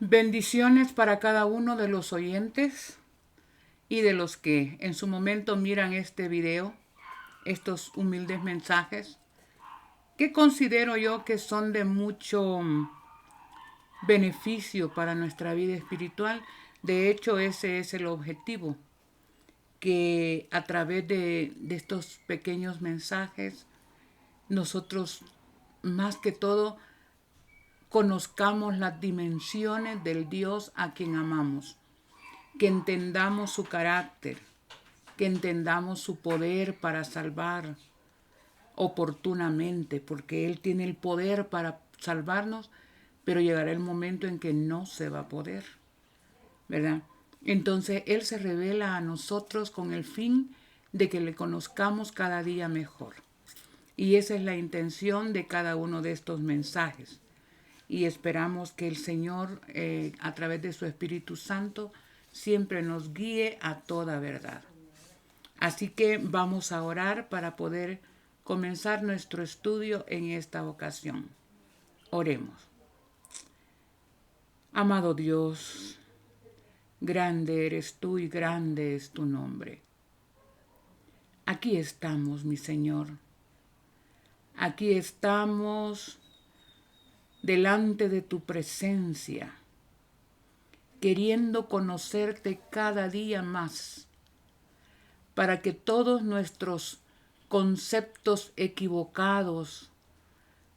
Bendiciones para cada uno de los oyentes y de los que en su momento miran este video, estos humildes mensajes, que considero yo que son de mucho beneficio para nuestra vida espiritual. De hecho, ese es el objetivo, que a través de estos pequeños mensajes nosotros más que todo conozcamos las dimensiones del Dios a quien amamos, que entendamos su carácter, que entendamos su poder para salvar oportunamente, porque Él tiene el poder para salvarnos, pero llegará el momento en que no se va a poder, ¿verdad? Entonces Él se revela a nosotros con el fin de que le conozcamos cada día mejor. Y esa es la intención de cada uno de estos mensajes. Y esperamos que el Señor, a través de su Espíritu Santo, siempre nos guíe a toda verdad. Así que vamos a orar para poder comenzar nuestro estudio en esta ocasión. Oremos. Amado Dios, grande eres tú y grande es tu nombre. Aquí estamos, mi Señor. Aquí estamos delante de tu presencia, queriendo conocerte cada día más, para que todos nuestros conceptos equivocados,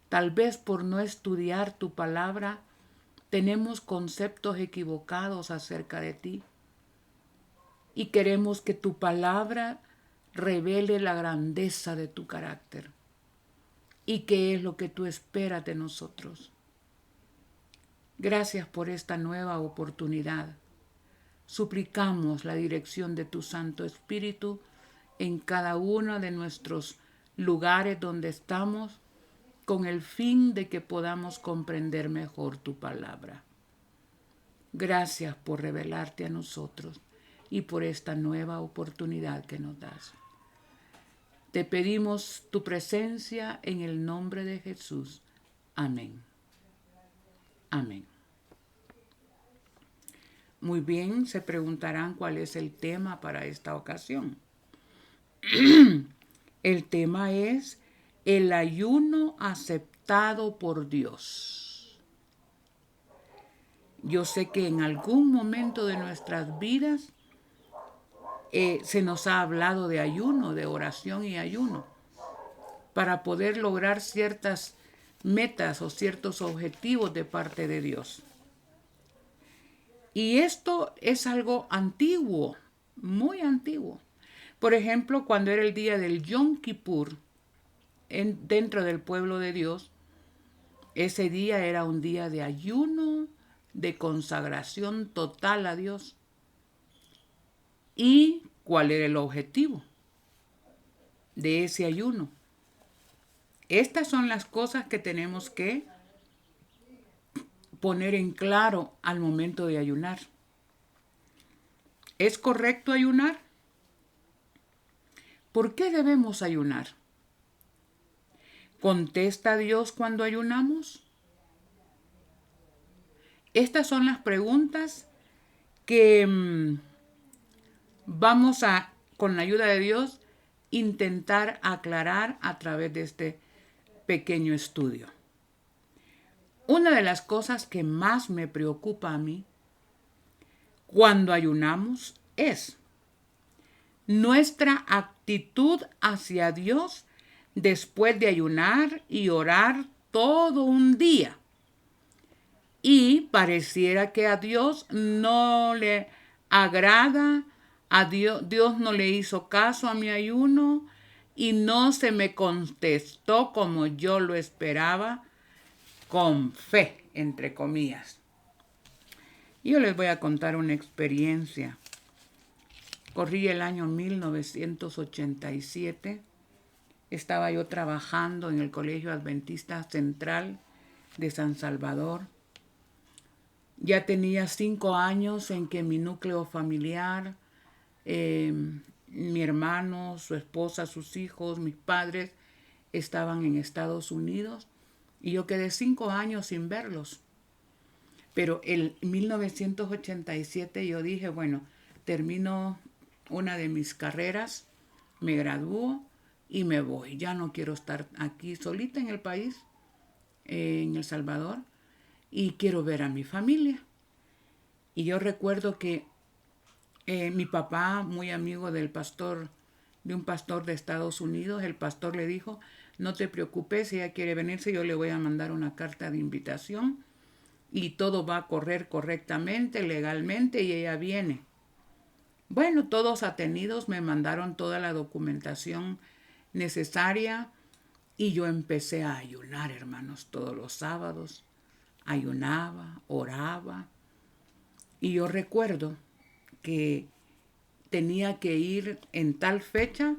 tal vez por no estudiar tu palabra, tenemos conceptos equivocados acerca de ti. Y queremos que tu palabra revele la grandeza de tu carácter y qué es lo que tú esperas de nosotros. Gracias por esta nueva oportunidad. Suplicamos la dirección de tu Santo Espíritu en cada uno de nuestros lugares donde estamos, con el fin de que podamos comprender mejor tu palabra. Gracias por revelarte a nosotros y por esta nueva oportunidad que nos das. Te pedimos tu presencia en el nombre de Jesús. Amén. Amén. Muy bien, se preguntarán cuál es el tema para esta ocasión. El tema es el ayuno aceptado por Dios. Yo sé que en algún momento de nuestras vidas se nos ha hablado de ayuno, de oración y ayuno, para poder lograr ciertas metas o ciertos objetivos de parte de Dios. Y esto es algo antiguo, muy antiguo. Por ejemplo, cuando era el día del Yom Kippur, dentro del pueblo de Dios, ese día era un día de ayuno, de consagración total a Dios. ¿Y cuál era el objetivo de ese ayuno? Estas son las cosas que tenemos que poner en claro al momento de ayunar. ¿Es correcto ayunar? ¿Por qué debemos ayunar? ¿Contesta Dios cuando ayunamos? Estas son las preguntas que vamos a, con la ayuda de Dios, intentar aclarar a través de este pequeño estudio. Una de las cosas que más me preocupa a mí cuando ayunamos es nuestra actitud hacia Dios después de ayunar y orar todo un día. Y pareciera que a Dios no le agrada, a Dios no le hizo caso a mi ayuno y no se me contestó como yo lo esperaba, con fe, entre comillas. Yo les voy a contar una experiencia. Corrí el año 1987. Estaba yo trabajando en el Colegio Adventista Central de San Salvador. Ya tenía 5 años en que mi núcleo familiar, mi hermano, su esposa, sus hijos, mis padres, estaban en Estados Unidos y yo quedé 5 años sin verlos. Pero en 1987 yo dije, bueno, termino una de mis carreras, me gradúo y me voy. Ya no quiero estar aquí solita en el país, en El Salvador, y quiero ver a mi familia. Y yo recuerdo que mi papá, muy amigo del pastor, de un pastor de Estados Unidos, el pastor le dijo, no te preocupes, si ella quiere venirse, yo le voy a mandar una carta de invitación y todo va a correr correctamente, legalmente, y ella viene. Bueno, todos atenidos me mandaron toda la documentación necesaria y yo empecé a ayunar, hermanos, todos los sábados. Ayunaba, oraba. Y yo recuerdo que tenía que ir en tal fecha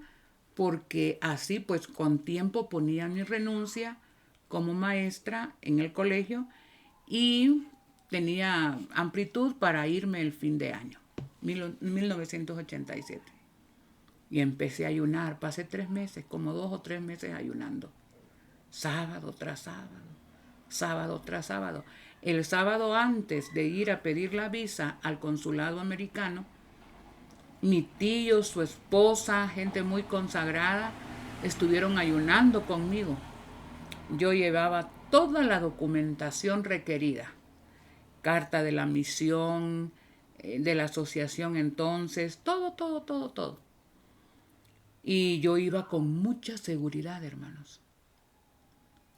porque así pues con tiempo ponía mi renuncia como maestra en el colegio y tenía amplitud para irme el fin de año, 1987. Y empecé a ayunar, pasé 3 meses, como 2 o 3 meses ayunando, sábado tras sábado, sábado tras sábado. El sábado antes de ir a pedir la visa al consulado americano, mi tío, su esposa, gente muy consagrada, estuvieron ayunando conmigo. Yo llevaba toda la documentación requerida. Carta de la misión, de la asociación entonces, todo. Y yo iba con mucha seguridad, hermanos.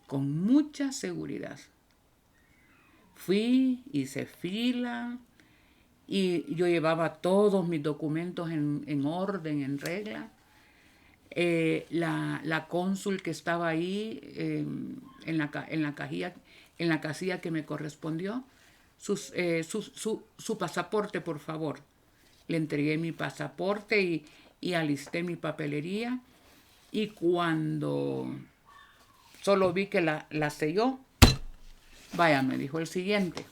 Con mucha seguridad. Fui, hice fila y yo llevaba todos mis documentos en orden, en regla. La cónsul que estaba ahí en la casilla que me correspondió, su pasaporte, por favor. Le entregué mi pasaporte y alisté mi papelería. Y cuando solo vi que la selló, vaya, me dijo el siguiente.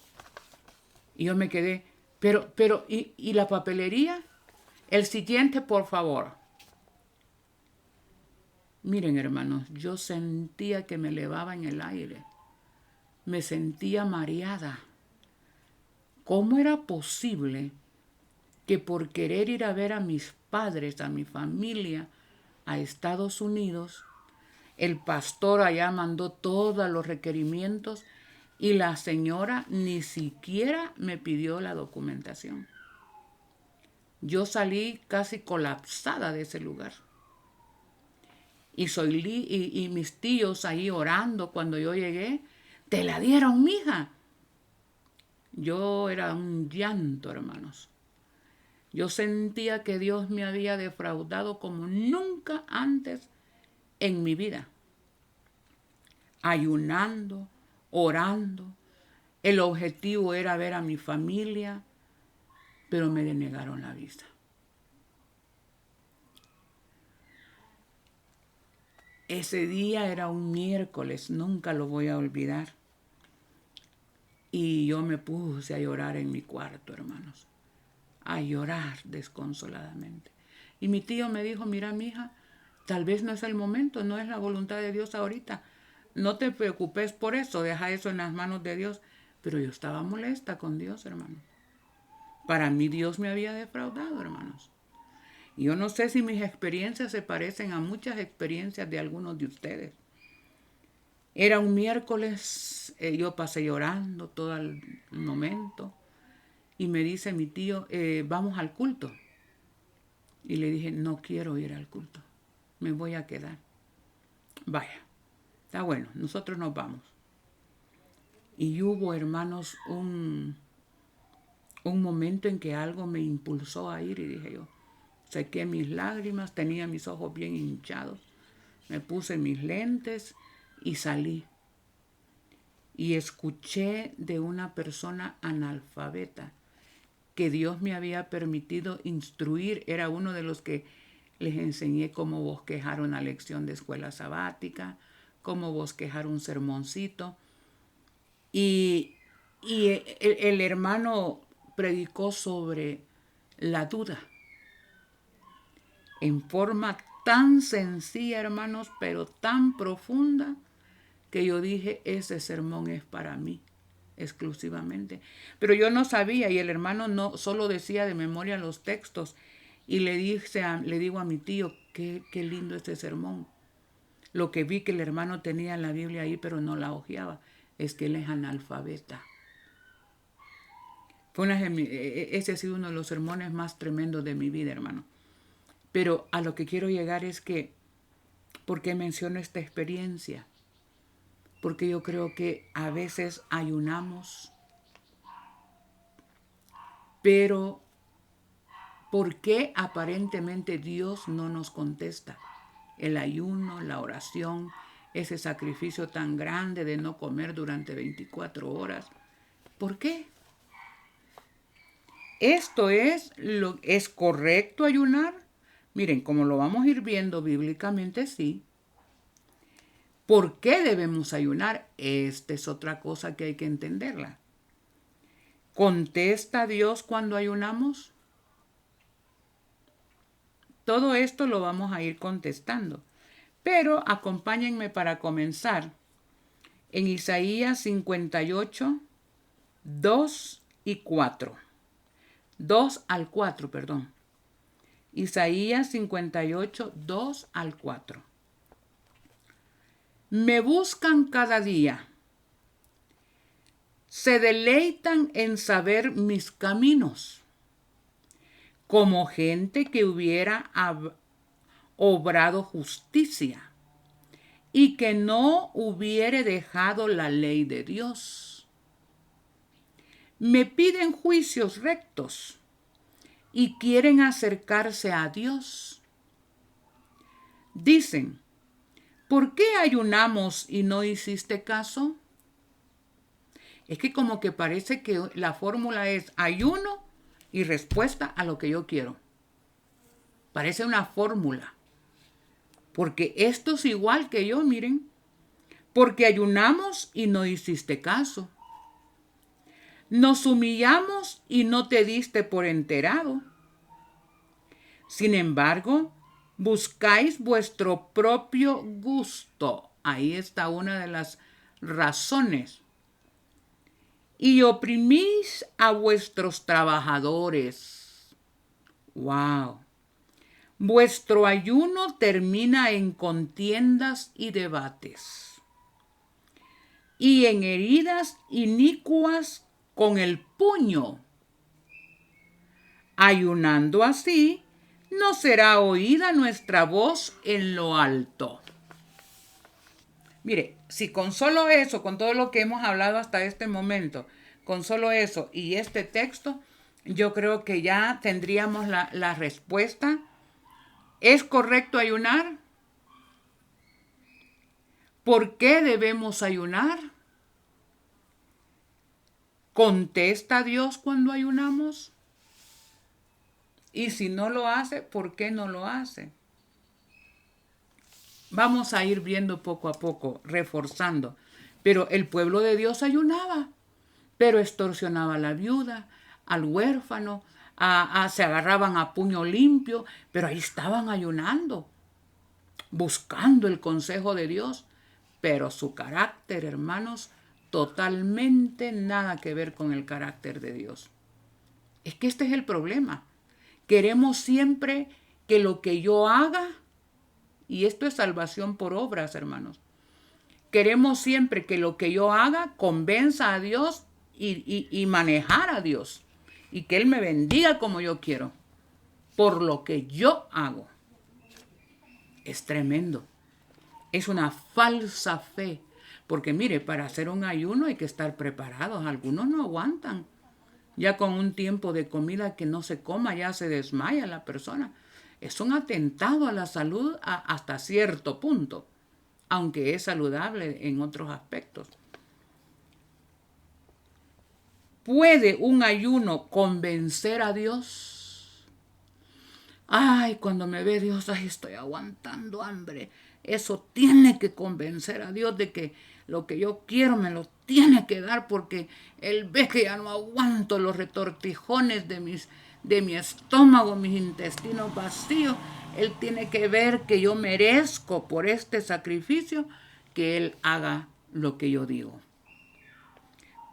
Y yo me quedé, ¿y la papelería? El siguiente, por favor. Miren, hermanos, yo sentía que me elevaba en el aire. Me sentía mareada. ¿Cómo era posible que por querer ir a ver a mis padres, a mi familia, a Estados Unidos, el pastor allá mandó todos los requerimientos y la señora ni siquiera me pidió la documentación? Yo salí casi colapsada de ese lugar. Y mis tíos ahí orando cuando yo llegué, ¿te la dieron, mija? Yo era un llanto, hermanos. Yo sentía que Dios me había defraudado como nunca antes en mi vida. Ayunando, orando. El objetivo era ver a mi familia, pero me denegaron la visa. Ese día era un miércoles, nunca lo voy a olvidar. Y yo me puse a llorar en mi cuarto, hermanos. A llorar desconsoladamente. Y mi tío me dijo, mira, mija, tal vez no es el momento, no es la voluntad de Dios ahorita. No te preocupes por eso, deja eso en las manos de Dios. Pero yo estaba molesta con Dios, hermano. Para mí Dios me había defraudado, hermanos. Y yo no sé si mis experiencias se parecen a muchas experiencias de algunos de ustedes. Era un miércoles, yo pasé llorando todo el momento. Y me dice mi tío, vamos al culto. Y le dije, no quiero ir al culto, me voy a quedar. Vaya, está bueno, nosotros nos vamos. Y hubo, hermanos, un momento en que algo me impulsó a ir y dije yo, sequé mis lágrimas, tenía mis ojos bien hinchados, me puse mis lentes y salí. Y escuché de una persona analfabeta que Dios me había permitido instruir. Era uno de los que les enseñé cómo bosquejar una lección de escuela sabática, cómo bosquejar un sermoncito. Y el hermano predicó sobre la duda en forma tan sencilla, hermanos, pero tan profunda, que yo dije, ese sermón es para mí. exclusivamente. Pero yo no sabía y el hermano no solo decía de memoria los textos y le digo a mi tío, qué lindo este sermón. Lo que vi que el hermano tenía la Biblia ahí pero no la hojeaba es que él es analfabeta. Ese ha sido uno de los sermones más tremendos de mi vida, hermano. Pero a lo que quiero llegar es que, ¿por qué menciono esta experiencia? Porque yo creo que a veces ayunamos, pero ¿por qué aparentemente Dios no nos contesta? El ayuno, la oración, ese sacrificio tan grande de no comer durante 24 horas. ¿Por qué? ¿Es correcto ayunar? Miren, como lo vamos a ir viendo bíblicamente, sí. ¿Por qué debemos ayunar? Esta es otra cosa que hay que entenderla. ¿Contesta Dios cuando ayunamos? Todo esto lo vamos a ir contestando. Pero acompáñenme para comenzar en Isaías 58, 2 y 4. 2 al 4, perdón. Isaías 58, 2 al 4. Me buscan cada día. Se deleitan en saber mis caminos, como gente que hubiera obrado justicia y que no hubiere dejado la ley de Dios. Me piden juicios rectos y quieren acercarse a Dios. Dicen, ¿por qué ayunamos y no hiciste caso? Es que como que parece que la fórmula es ayuno y respuesta a lo que yo quiero. Parece una fórmula. Porque esto es igual que yo, miren. Porque ayunamos y no hiciste caso. Nos humillamos y no te diste por enterado. Sin embargo, buscáis vuestro propio gusto. Ahí está una de las razones. Y oprimís a vuestros trabajadores. ¡Wow! Vuestro ayuno termina en contiendas y debates, y en heridas inicuas con el puño. Ayunando así, no será oída nuestra voz en lo alto. Mire, si con solo eso, con todo lo que hemos hablado hasta este momento, con solo eso y este texto, yo creo que ya tendríamos la respuesta. ¿Es correcto ayunar? ¿Por qué debemos ayunar? ¿Contesta Dios cuando ayunamos? Y si no lo hace, ¿por qué no lo hace? Vamos a ir viendo poco a poco, reforzando. Pero el pueblo de Dios ayunaba, pero extorsionaba a la viuda, al huérfano, se agarraban a puño limpio, pero ahí estaban ayunando, buscando el consejo de Dios. Pero su carácter, hermanos, totalmente nada que ver con el carácter de Dios. Es que este es el problema. Queremos siempre que lo que yo haga, y esto es salvación por obras, hermanos. Queremos siempre que lo que yo haga convenza a Dios y manejar a Dios. Y que Él me bendiga como yo quiero. Por lo que yo hago. Es tremendo. Es una falsa fe. Porque mire, para hacer un ayuno hay que estar preparados. Algunos no aguantan. Ya con un tiempo de comida que no se coma, ya se desmaya la persona. Es un atentado a la salud hasta cierto punto, aunque es saludable en otros aspectos. ¿Puede un ayuno convencer a Dios? Ay, cuando me ve Dios, ay, estoy aguantando hambre. Eso tiene que convencer a Dios de que lo que yo quiero me lo tiene que dar, porque Él ve que ya no aguanto los retortijones de mi estómago, mis intestinos vacíos. Él tiene que ver que yo merezco por este sacrificio que Él haga lo que yo digo.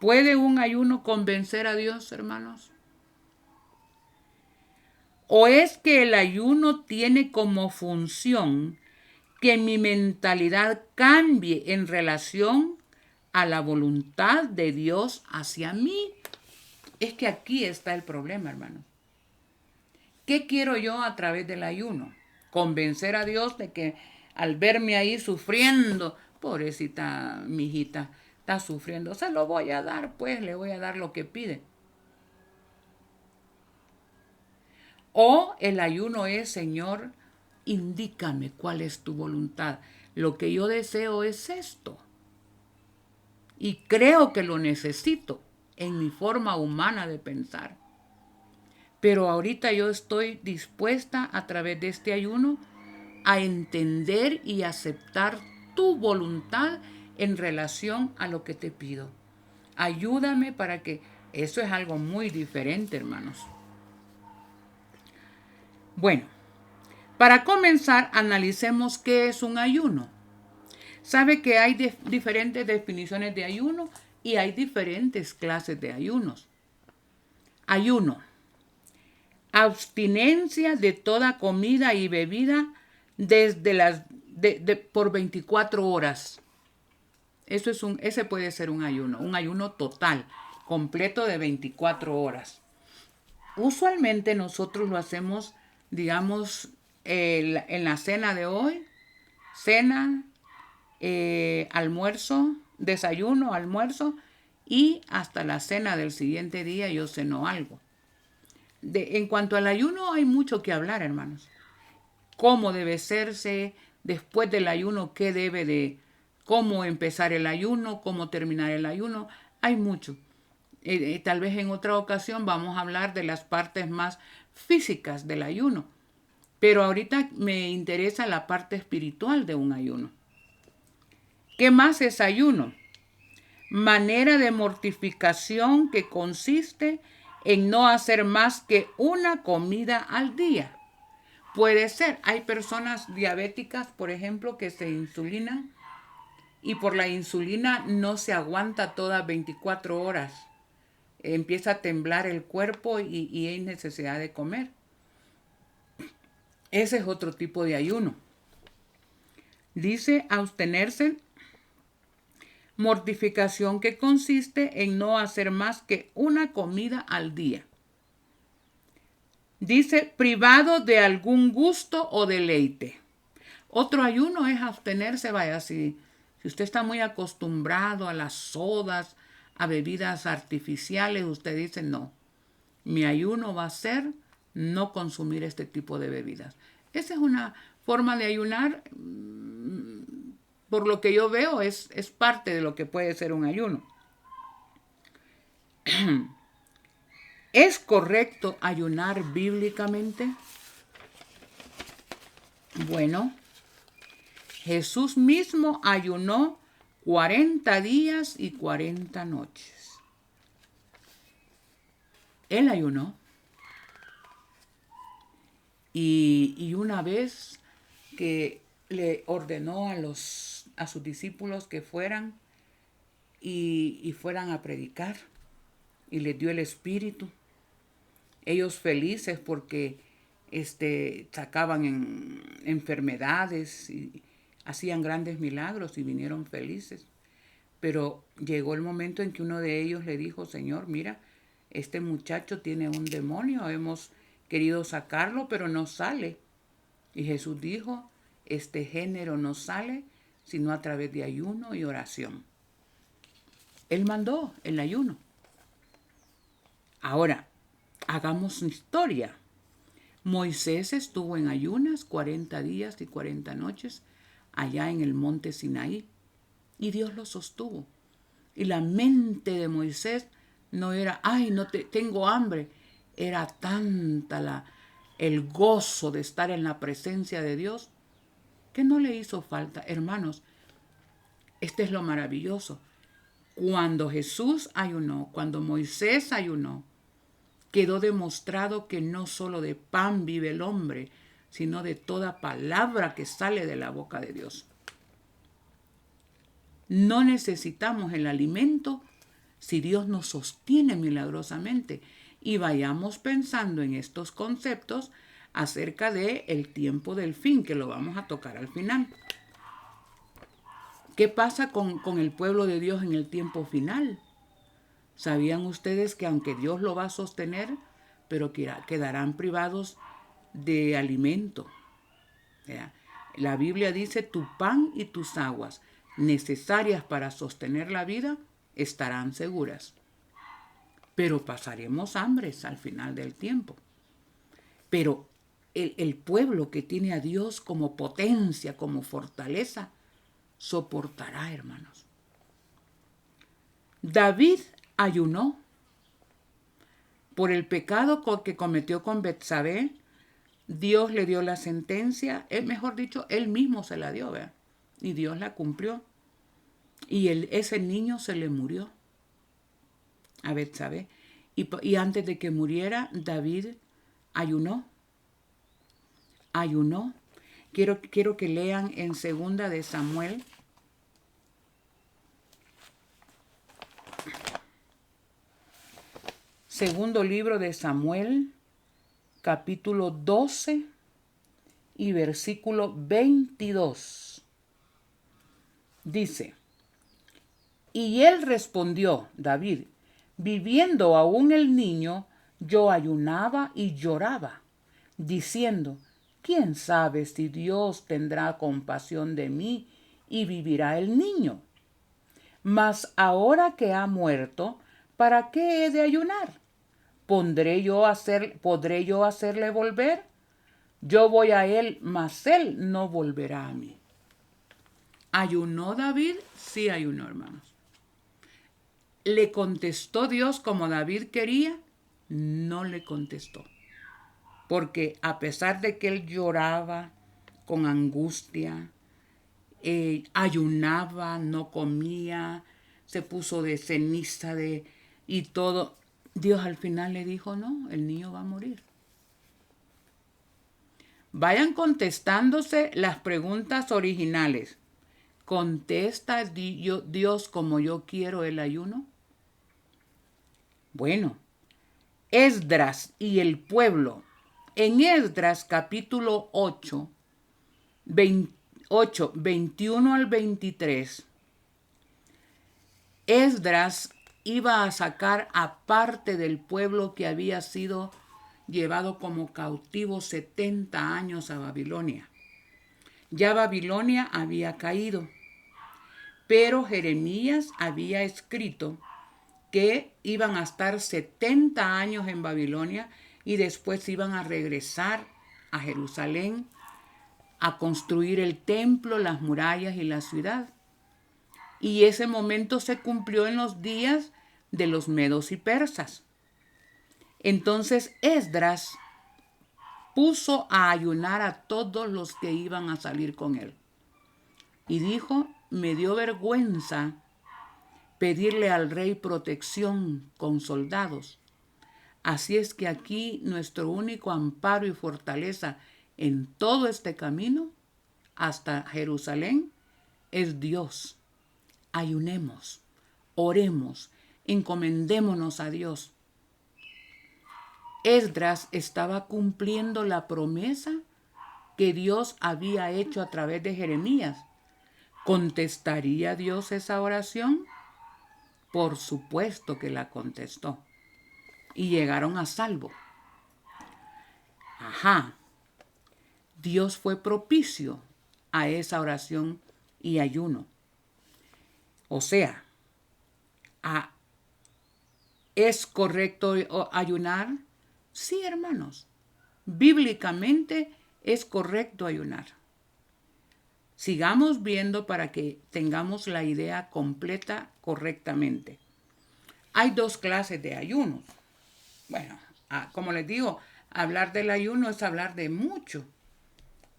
¿Puede un ayuno convencer a Dios, hermanos? ¿O es que el ayuno tiene como función que mi mentalidad cambie en relación a la voluntad de Dios hacia mí? Es que aquí está el problema, hermano. ¿Qué quiero yo a través del ayuno? Convencer a Dios de que al verme ahí sufriendo, pobrecita mi hijita, está sufriendo, se lo voy a dar, pues le voy a dar lo que pide. O el ayuno es, Señor, indícame cuál es tu voluntad. Lo que yo deseo es esto. Y creo que lo necesito en mi forma humana de pensar. Pero ahorita yo estoy dispuesta a través de este ayuno a entender y aceptar tu voluntad en relación a lo que te pido. Ayúdame para que eso es algo muy diferente, hermanos. Bueno, para comenzar, analicemos qué es un ayuno. Sabe que hay diferentes definiciones de ayuno y hay diferentes clases de ayunos. Ayuno: abstinencia de toda comida y bebida desde por 24 horas. Ese puede ser un ayuno total, completo de 24 horas. Usualmente nosotros lo hacemos, digamos, en la cena de hoy, cena, almuerzo, desayuno, almuerzo, y hasta la cena del siguiente día yo ceno algo. En cuanto al ayuno hay mucho que hablar, hermanos. Cómo debe hacerse después del ayuno, cómo empezar el ayuno, cómo terminar el ayuno. Hay mucho. Tal vez en otra ocasión vamos a hablar de las partes más físicas del ayuno. Pero ahorita me interesa la parte espiritual de un ayuno. ¿Qué más es ayuno? Manera de mortificación que consiste en no hacer más que una comida al día. Puede ser, hay personas diabéticas, por ejemplo, que se insulinan y por la insulina no se aguanta todas 24 horas. Empieza a temblar el cuerpo y hay necesidad de comer. Ese es otro tipo de ayuno. Dice abstenerse, mortificación que consiste en no hacer más que una comida al día. Dice privado de algún gusto o deleite. Otro ayuno es abstenerse, vaya, si usted está muy acostumbrado a las sodas, a bebidas artificiales, usted dice no, mi ayuno va a ser no consumir este tipo de bebidas. Esa es una forma de ayunar, por lo que yo veo, es parte de lo que puede ser un ayuno. ¿Es correcto ayunar bíblicamente? Bueno, Jesús mismo ayunó 40 días y 40 noches. Él ayunó. Y una vez que le ordenó a sus discípulos que fueran y fueran a predicar, y les dio el Espíritu. Ellos felices porque sacaban enfermedades y hacían grandes milagros y vinieron felices. Pero llegó el momento en que uno de ellos le dijo, Señor, mira, este muchacho tiene un demonio, hemos querido sacarlo, pero no sale. Y Jesús dijo, este género no sale sino a través de ayuno y oración. Él mandó el ayuno. Ahora, hagamos historia. Moisés estuvo en ayunas 40 días y 40 noches allá en el monte Sinaí y Dios lo sostuvo. Y la mente de Moisés no era, tengo hambre. Era tanta el gozo de estar en la presencia de Dios que no le hizo falta. Hermanos, este es lo maravilloso. Cuando Jesús ayunó, cuando Moisés ayunó, quedó demostrado que no solo de pan vive el hombre, sino de toda palabra que sale de la boca de Dios. No necesitamos el alimento si Dios nos sostiene milagrosamente. Y vayamos pensando en estos conceptos acerca de el tiempo del fin, que lo vamos a tocar al final. ¿Qué pasa con el pueblo de Dios en el tiempo final? ¿Sabían ustedes que aunque Dios lo va a sostener, pero quedarán privados de alimento? ¿Ya? La Biblia dice, tu pan y tus aguas necesarias para sostener la vida estarán seguras. Pero pasaremos hambres al final del tiempo. Pero el pueblo que tiene a Dios como potencia, como fortaleza, soportará, hermanos. David ayunó por el pecado que cometió con Betsabé. Dios le dio la sentencia, mejor dicho, él mismo se la dio, ¿verdad? Y Dios la cumplió. Y ese niño se le murió a Betsabé. Y antes de que muriera, David ayunó. Ayunó. Quiero que lean en 2 de Samuel. Segundo libro de Samuel, capítulo 12 y versículo 22. Dice, y él respondió, David, viviendo aún el niño, yo ayunaba y lloraba, diciendo, ¿quién sabe si Dios tendrá compasión de mí y vivirá el niño? Mas ahora que ha muerto, ¿para qué he de ayunar? ¿Podré yo hacerle volver? Yo voy a él, mas él no volverá a mí. ¿Ayunó David? Sí ayunó, hermanos. ¿Le contestó Dios como David quería? No le contestó. Porque a pesar de que él lloraba con angustia, ayunaba, no comía, se puso de ceniza y todo, Dios al final le dijo, no, el niño va a morir. Vayan contestándose las preguntas originales. ¿Contesta Dios como yo quiero el ayuno? Bueno, Esdras y el pueblo. En Esdras capítulo 8, 21 al 23, Esdras iba a sacar a parte del pueblo que había sido llevado como cautivo 70 años a Babilonia. Ya Babilonia había caído, pero Jeremías había escrito que iban a estar 70 años en Babilonia y después iban a regresar a Jerusalén a construir el templo, las murallas y la ciudad. Y ese momento se cumplió en los días de los medos y persas. Entonces Esdras puso a ayunar a todos los que iban a salir con él. Y dijo, me dio vergüenza pedirle al rey protección con soldados. Así es que aquí nuestro único amparo y fortaleza en todo este camino hasta Jerusalén es Dios. Ayunemos, oremos, encomendémonos a Dios. Esdras estaba cumpliendo la promesa que Dios había hecho a través de Jeremías. ¿Contestaría Dios esa oración? Por supuesto que la contestó. Y llegaron a salvo. Ajá. Dios fue propicio a esa oración y ayuno. O sea, ¿es correcto ayunar? Sí, hermanos. Bíblicamente es correcto ayunar. Sigamos viendo para que tengamos la idea completa correctamente. Hay dos clases de ayunos. Bueno, como les digo, hablar del ayuno es hablar de mucho.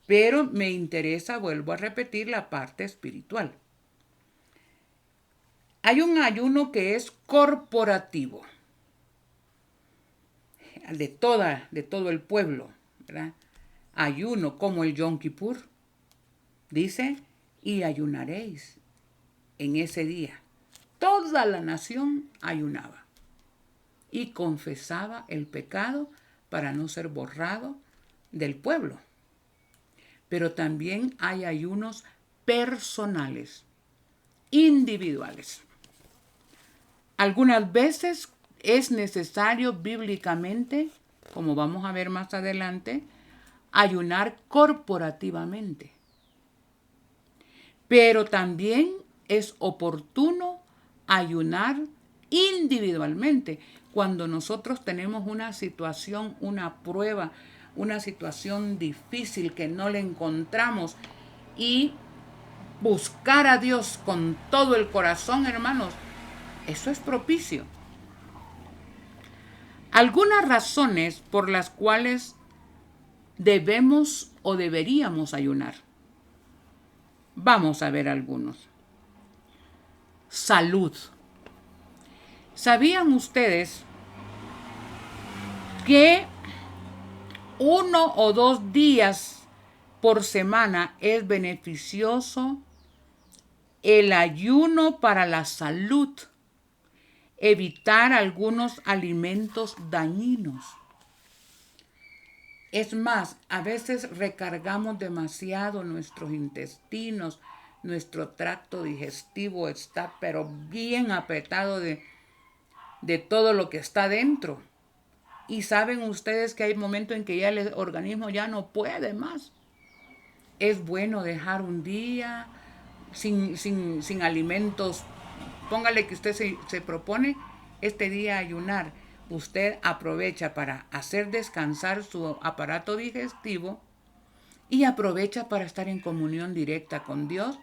Pero me interesa, vuelvo a repetir, la parte espiritual. Hay un ayuno que es corporativo, de todo el pueblo, ¿verdad? Ayuno como el Yom Kippur. Dice, y ayunaréis en ese día. toda la nación ayunaba y confesaba el pecado para no ser borrado del pueblo. Pero también hay ayunos personales, individuales. Algunas veces es necesario bíblicamente, como vamos a ver más adelante, ayunar corporativamente. Pero también es oportuno ayunar individualmente cuando nosotros tenemos una situación, una prueba, una situación difícil que no le encontramos, y buscar a Dios con todo el corazón, hermanos, eso es propicio. Algunas razones por las cuales debemos o deberíamos ayunar. Vamos a ver algunos. Salud. ¿Sabían ustedes que 1 o 2 días por semana es beneficioso el ayuno para la salud? Evitar algunos alimentos dañinos. Es más, a veces recargamos demasiado nuestros intestinos, nuestro tracto digestivo está pero bien apretado de todo lo que está dentro. Y saben ustedes que hay momentos en que ya el organismo ya no puede más. Es bueno dejar un día sin alimentos. Póngale que usted se propone este día ayunar. Usted aprovecha para hacer descansar su aparato digestivo y aprovecha para estar en comunión directa con Dios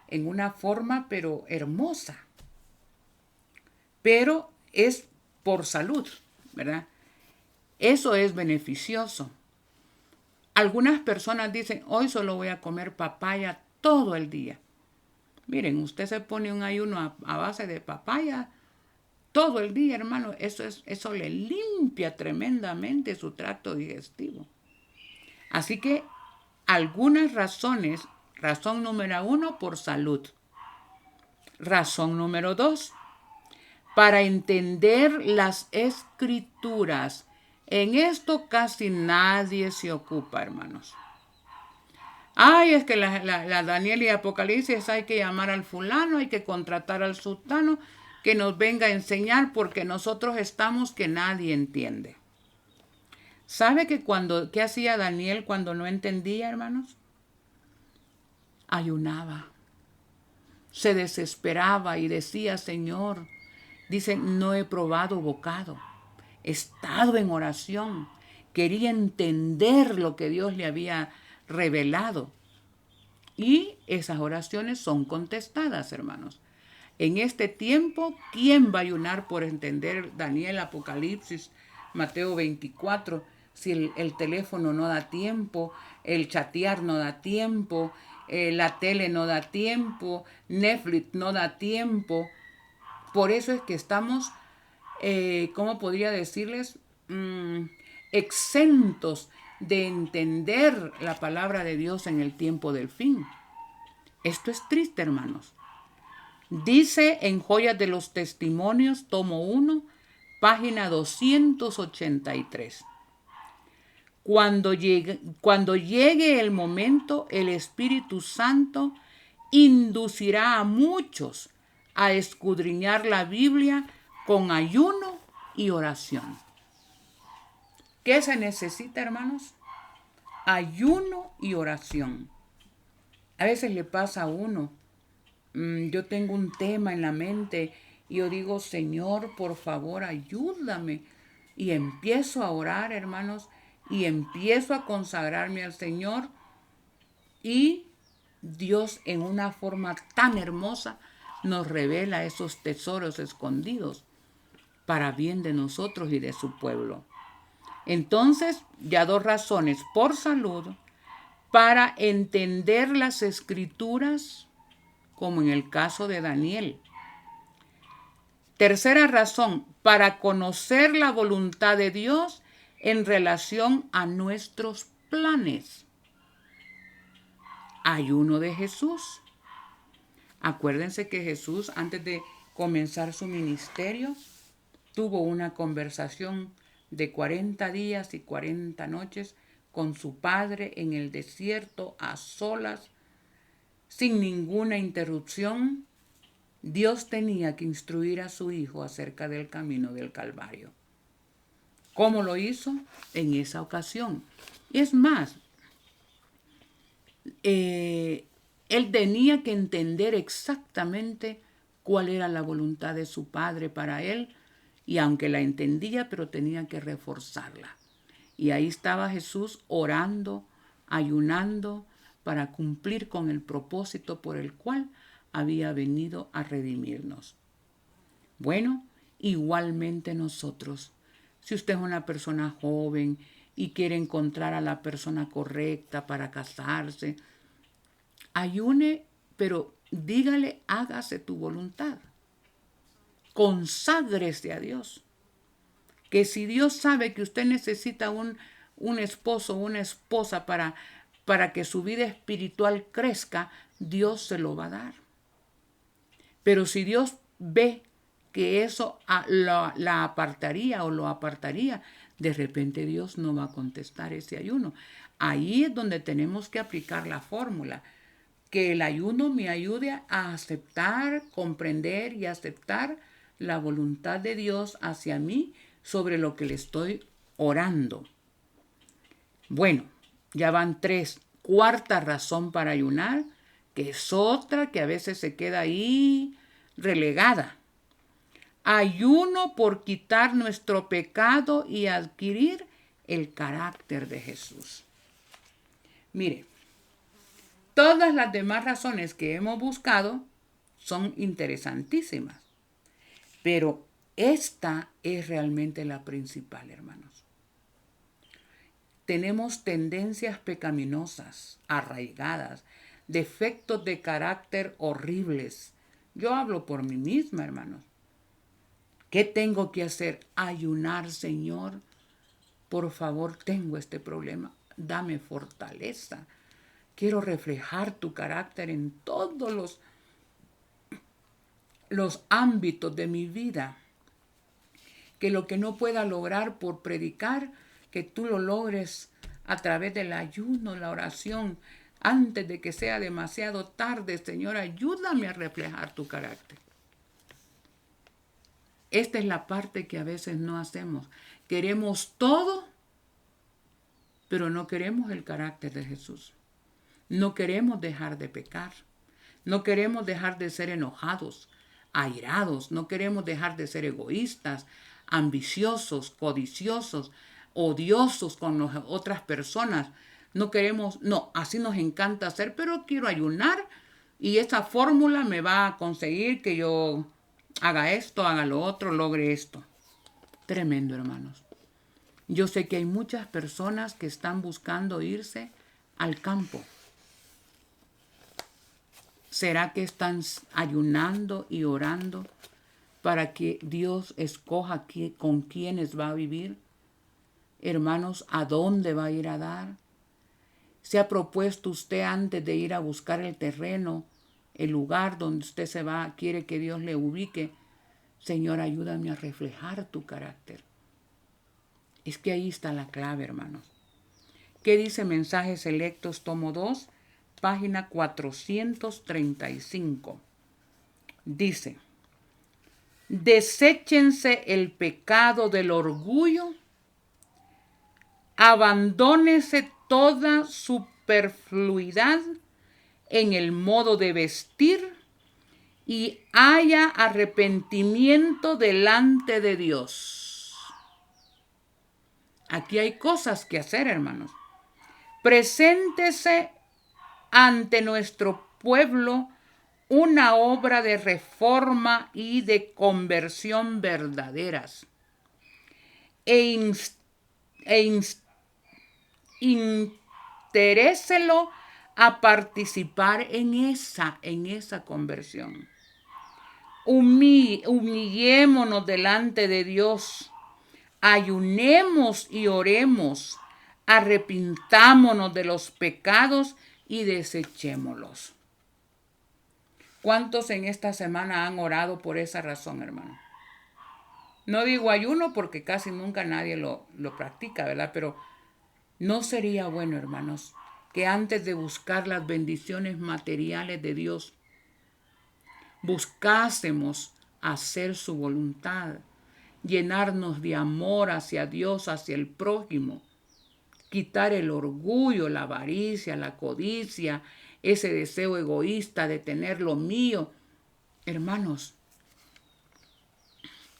en una forma pero hermosa. Pero es por salud, ¿verdad? Eso es beneficioso. Algunas personas dicen, hoy solo voy a comer papaya todo el día. Miren, usted se pone un ayuno a base de papaya todo el día, hermano. Eso le limpia tremendamente su tracto digestivo. Así que algunas razones. Razón número 1, por salud. Razón número 2, para entender las escrituras. En esto casi nadie se ocupa, hermanos. Ay, es que la Daniel y Apocalipsis hay que llamar al fulano, hay que contratar al sultano que nos venga a enseñar porque nosotros estamos que nadie entiende. ¿Sabe qué hacía Daniel cuando no entendía, hermanos? Ayunaba. Se desesperaba y decía, Señor, dice, no he probado bocado. He estado en oración. Quería entender lo que Dios le había revelado. Y esas oraciones son contestadas, hermanos. En este tiempo, ¿quién va a ayunar por entender Daniel, Apocalipsis, Mateo 24? Si el teléfono no da tiempo, el chatear no da tiempo, la tele no da tiempo, Netflix no da tiempo. Por eso es que estamos, ¿cómo podría decirles? Exentos de entender la palabra de Dios en el tiempo del fin. Esto es triste, hermanos. Dice en Joyas de los Testimonios, tomo 1, página 283. Cuando llegue el momento, el Espíritu Santo inducirá a muchos a escudriñar la Biblia con ayuno y oración. ¿Qué se necesita, hermanos? Ayuno y oración. A veces le pasa a uno, yo tengo un tema en la mente y yo digo, Señor, por favor, ayúdame. Y empiezo a orar, hermanos, y empiezo a consagrarme al Señor. Y Dios, en una forma tan hermosa, nos revela esos tesoros escondidos para bien de nosotros y de su pueblo. Entonces, ya 2 razones: por salud, para entender las escrituras, como en el caso de Daniel. Tercera razón, para conocer la voluntad de Dios en relación a nuestros planes. Ayuno de Jesús. Acuérdense que Jesús, antes de comenzar su ministerio, tuvo una conversación de 40 días y 40 noches con su padre en el desierto, a solas, sin ninguna interrupción. Dios tenía que instruir a su hijo acerca del camino del Calvario. ¿Cómo lo hizo? En esa ocasión. Es más, él tenía que entender exactamente cuál era la voluntad de su padre para él, y aunque la entendía, pero tenía que reforzarla. Y ahí estaba Jesús orando, ayunando, para cumplir con el propósito por el cual había venido a redimirnos. Bueno, igualmente nosotros, si usted es una persona joven y quiere encontrar a la persona correcta para casarse, ayune, pero dígale, hágase tu voluntad. Conságrese a Dios. Que si Dios sabe que usted necesita un esposo o una esposa para que su vida espiritual crezca, Dios se lo va a dar. Pero si Dios ve que eso la apartaría o lo apartaría, de repente Dios no va a contestar ese ayuno. Ahí es donde tenemos que aplicar la fórmula. Que el ayuno me ayude a aceptar, comprender y aceptar la voluntad de Dios hacia mí sobre lo que le estoy orando. Bueno, ya van 3. Cuarta razón para ayunar, que es otra que a veces se queda ahí relegada. Ayuno por quitar nuestro pecado y adquirir el carácter de Jesús. Mire, todas las demás razones que hemos buscado son interesantísimas, pero esta es realmente la principal, hermanos. Tenemos tendencias pecaminosas, arraigadas, defectos de carácter horribles. Yo hablo por mí misma, hermanos. ¿Qué tengo que hacer? Ayunar, Señor. Por favor, tengo este problema. Dame fortaleza. Quiero reflejar tu carácter en todos los ámbitos de mi vida. Que lo que no pueda lograr por predicar, que tú lo logres a través del ayuno, la oración. Antes de que sea demasiado tarde, Señor, ayúdame a reflejar tu carácter. Esta es la parte que a veces no hacemos. Queremos todo, pero no queremos el carácter de Jesús. No queremos dejar de pecar. No queremos dejar de ser enojados, airados. No queremos dejar de ser egoístas, ambiciosos, codiciosos, odiosos con otras personas. No queremos, no, así nos encanta hacer, pero quiero ayunar y esa fórmula me va a conseguir que yo haga esto, haga lo otro, logre esto. Tremendo, hermanos. Yo sé que hay muchas personas que están buscando irse al campo. ¿Será que están ayunando y orando para que Dios escoja con quiénes va a vivir? Hermanos, ¿a dónde va a ir a dar? ¿Se ha propuesto usted antes de ir a buscar el terreno, el lugar donde usted quiere que Dios le ubique? Señor, ayúdame a reflejar tu carácter. Es que ahí está la clave, hermanos. ¿Qué dice Mensajes Selectos, tomo 2, página 435? Dice, deséchense el pecado del orgullo, abandónese toda superfluidad en el modo de vestir y haya arrepentimiento delante de Dios. Aquí hay cosas que hacer, hermanos. Preséntese ante nuestro pueblo una obra de reforma y de conversión verdaderas. Interéselo a participar en esa conversión. Humillémonos delante de Dios. Ayunemos y oremos. Arrepintámonos de los pecados y desechémoslos. ¿Cuántos en esta semana han orado por esa razón, hermano? No digo ayuno porque casi nunca nadie lo practica, ¿verdad? Pero no sería bueno, hermanos, que antes de buscar las bendiciones materiales de Dios, buscásemos hacer su voluntad, llenarnos de amor hacia Dios, hacia el prójimo, quitar el orgullo, la avaricia, la codicia, ese deseo egoísta de tener lo mío. Hermanos,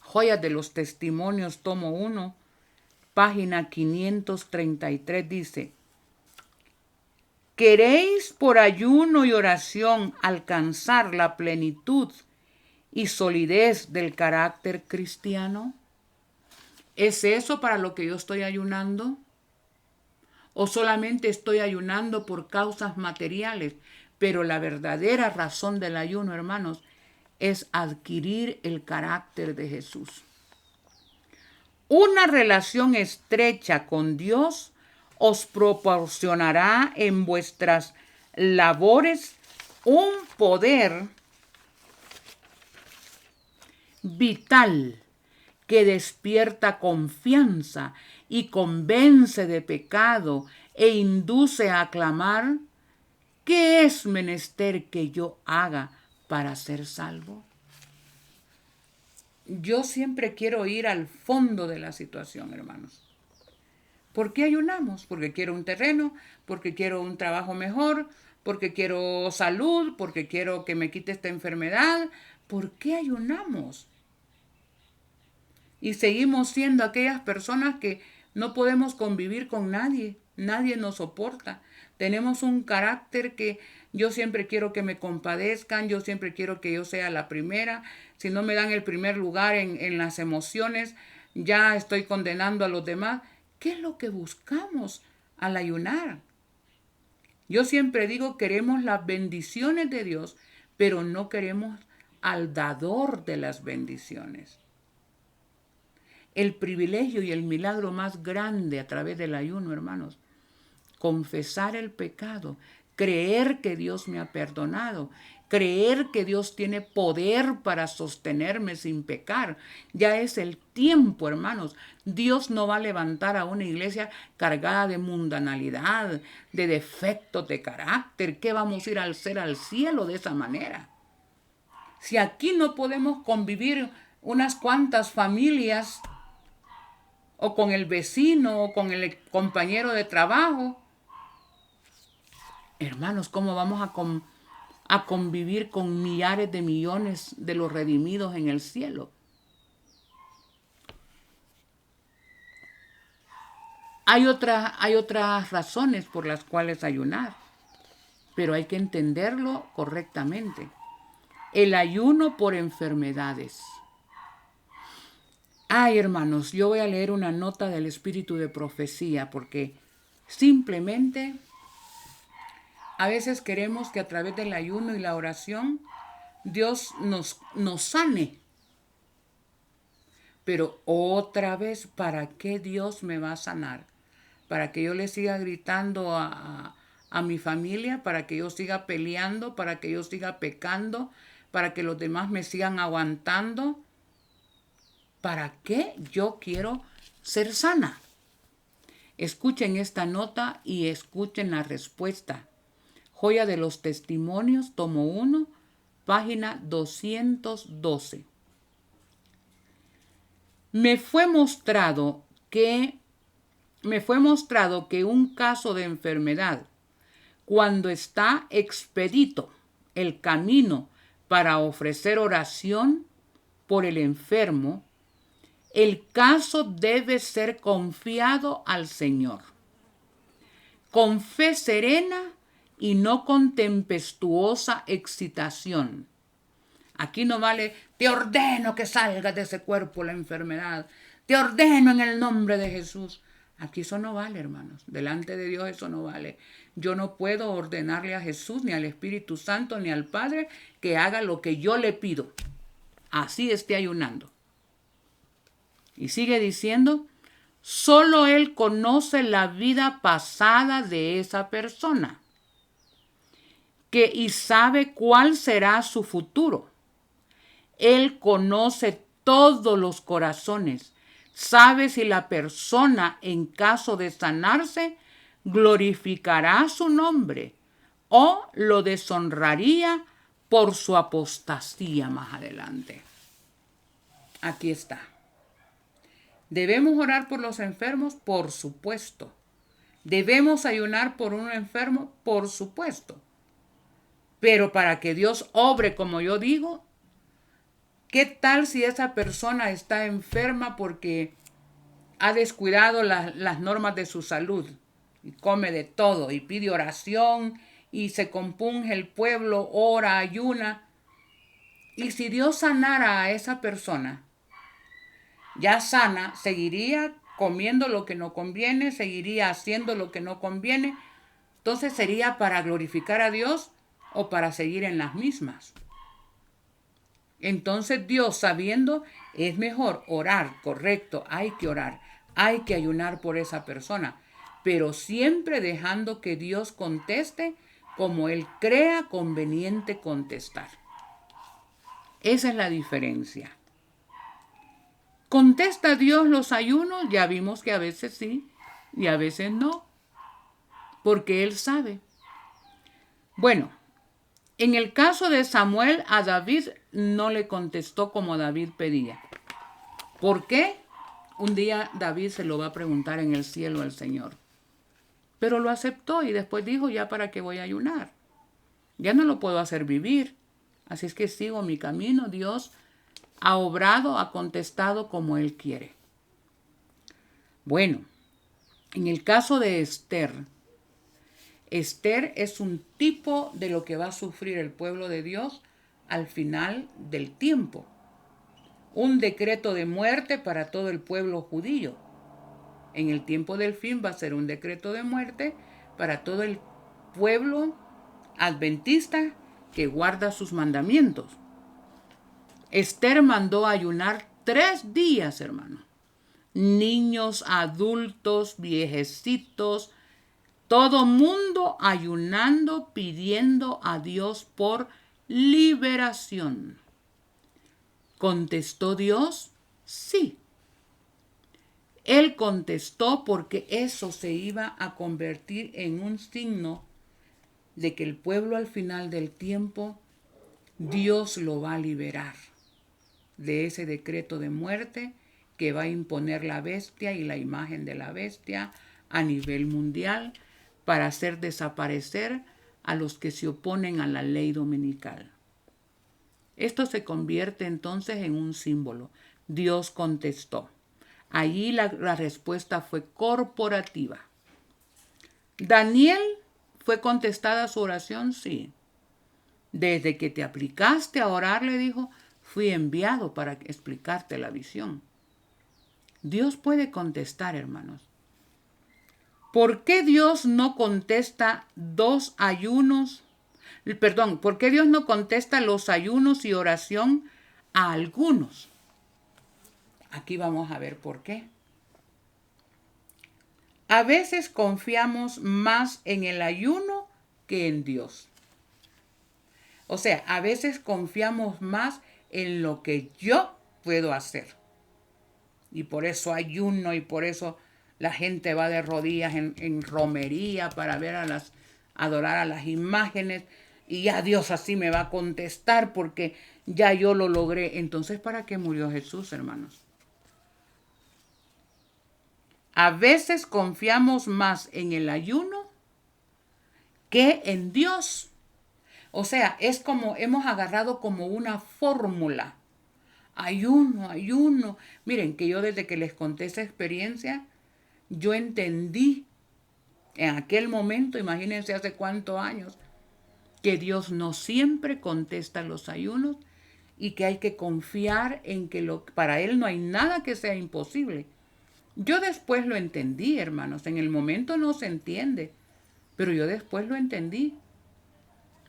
Joyas de los Testimonios, tomo 1, página 533 dice: ¿queréis por ayuno y oración alcanzar la plenitud y solidez del carácter cristiano? ¿Es eso para lo que yo estoy ayunando? ¿O solamente estoy ayunando por causas materiales? Pero la verdadera razón del ayuno, hermanos, es adquirir el carácter de Jesús. Una relación estrecha con Dios os proporcionará en vuestras labores un poder vital que despierta confianza y convence de pecado e induce a clamar: ¿qué es menester que yo haga para ser salvo? Yo siempre quiero ir al fondo de la situación, hermanos. ¿Por qué ayunamos? Porque quiero un terreno, porque quiero un trabajo mejor, porque quiero salud, porque quiero que me quite esta enfermedad. ¿Por qué ayunamos? Y seguimos siendo aquellas personas que no podemos convivir con nadie. Nadie nos soporta. Tenemos un carácter que yo siempre quiero que me compadezcan, yo siempre quiero que yo sea la primera. Si no me dan el primer lugar en las emociones, ya estoy condenando a los demás. ¿Qué es lo que buscamos al ayunar? Yo siempre digo, queremos las bendiciones de Dios, pero no queremos al dador de las bendiciones. El privilegio y el milagro más grande a través del ayuno, hermanos, confesar el pecado, creer que Dios me ha perdonado, creer que Dios tiene poder para sostenerme sin pecar. Ya es el tiempo, hermanos. Dios no va a levantar a una iglesia cargada de mundanalidad, de defectos de carácter. ¿Qué vamos a ir a hacer al cielo de esa manera? Si aquí no podemos convivir unas cuantas familias, o con el vecino, o con el compañero de trabajo, hermanos, ¿cómo vamos a convivir con millares de millones de los redimidos en el cielo? Hay otras razones por las cuales ayunar, pero hay que entenderlo correctamente. El ayuno por enfermedades. Ay, hermanos, yo voy a leer una nota del espíritu de profecía porque simplemente a veces queremos que a través del ayuno y la oración Dios nos sane. Pero otra vez, ¿para qué Dios me va a sanar? ¿Para que yo le siga gritando a mi familia? ¿Para que yo siga peleando? ¿Para que yo siga pecando? ¿Para que los demás me sigan aguantando? ¿Para qué yo quiero ser sana? Escuchen esta nota y escuchen la respuesta. Joya de los Testimonios, tomo 1, página 212. Me fue mostrado que un caso de enfermedad, cuando está expedito el camino para ofrecer oración por el enfermo, el caso debe ser confiado al Señor, con fe serena y no con tempestuosa excitación. Aquí no vale, te ordeno que salgas de ese cuerpo la enfermedad, te ordeno en el nombre de Jesús. Aquí eso no vale, hermanos. Delante de Dios eso no vale. Yo no puedo ordenarle a Jesús, ni al Espíritu Santo, ni al Padre que haga lo que yo le pido. Así esté ayunando. Y sigue diciendo, solo Él conoce la vida pasada de esa persona. y sabe cuál será su futuro. Él conoce todos los corazones. Sabe si la persona, en caso de sanarse, glorificará su nombre o lo deshonraría por su apostasía más adelante. Aquí está. ¿Debemos orar por los enfermos? Por supuesto. ¿Debemos ayunar por un enfermo? Por supuesto. Pero para que Dios obre, como yo digo, ¿qué tal si esa persona está enferma porque ha descuidado las normas de su salud? Y come de todo y pide oración y se compunge el pueblo, ora, ayuna. Y si Dios sanara a esa persona, ya sana, seguiría comiendo lo que no conviene, seguiría haciendo lo que no conviene. Entonces, ¿sería para glorificar a Dios o para seguir en las mismas? Entonces Dios, sabiendo, es mejor orar, correcto, hay que orar, hay que ayunar por esa persona, pero siempre dejando que Dios conteste como Él crea conveniente contestar. Esa es la diferencia. ¿Contesta Dios los ayunos? Ya vimos que a veces sí y a veces no, porque Él sabe. Bueno, en el caso de Samuel, a David no le contestó como David pedía. ¿Por qué? Un día David se lo va a preguntar en el cielo al Señor. Pero lo aceptó y después dijo, ya para qué voy a ayunar. Ya no lo puedo hacer vivir. Así es que sigo mi camino. Dios ha obrado, ha contestado como Él quiere. Bueno, en el caso de Esther, Esther es un tipo de lo que va a sufrir el pueblo de Dios al final del tiempo. Un decreto de muerte para todo el pueblo judío. En el tiempo del fin va a ser un decreto de muerte para todo el pueblo adventista que guarda sus mandamientos. Esther mandó ayunar 3 días, hermano. Niños, adultos, viejecitos, todo mundo ayunando, pidiendo a Dios por liberación. ¿Contestó Dios? Sí. Él contestó porque eso se iba a convertir en un signo de que el pueblo al final del tiempo, Dios lo va a liberar de ese decreto de muerte que va a imponer la bestia y la imagen de la bestia a nivel mundial para hacer desaparecer a los que se oponen a la ley dominical. Esto se convierte entonces en un símbolo. Dios contestó. Allí la respuesta fue corporativa. Daniel, ¿fue contestada su oración? Sí. Desde que te aplicaste a orar, le dijo, fui enviado para explicarte la visión. Dios puede contestar, hermanos. ¿Por qué Dios no contesta ¿por qué Dios no contesta los ayunos y oración a algunos? Aquí vamos a ver por qué. A veces confiamos más en el ayuno que en Dios. O sea, a veces confiamos más en lo que yo puedo hacer. Y por eso ayuno y por eso la gente va de rodillas en romería para ver adorar a las imágenes. Y ya Dios así me va a contestar porque ya yo lo logré. Entonces, ¿para qué murió Jesús, hermanos? A veces confiamos más en el ayuno que en Dios. O sea, es como hemos agarrado como una fórmula. Ayuno, ayuno. Miren, que yo desde que les conté esa experiencia, yo entendí en aquel momento, imagínense hace cuántos años, que Dios no siempre contesta los ayunos y que hay que confiar en que para Él no hay nada que sea imposible. Yo después lo entendí, hermanos. En el momento no se entiende, pero yo después lo entendí.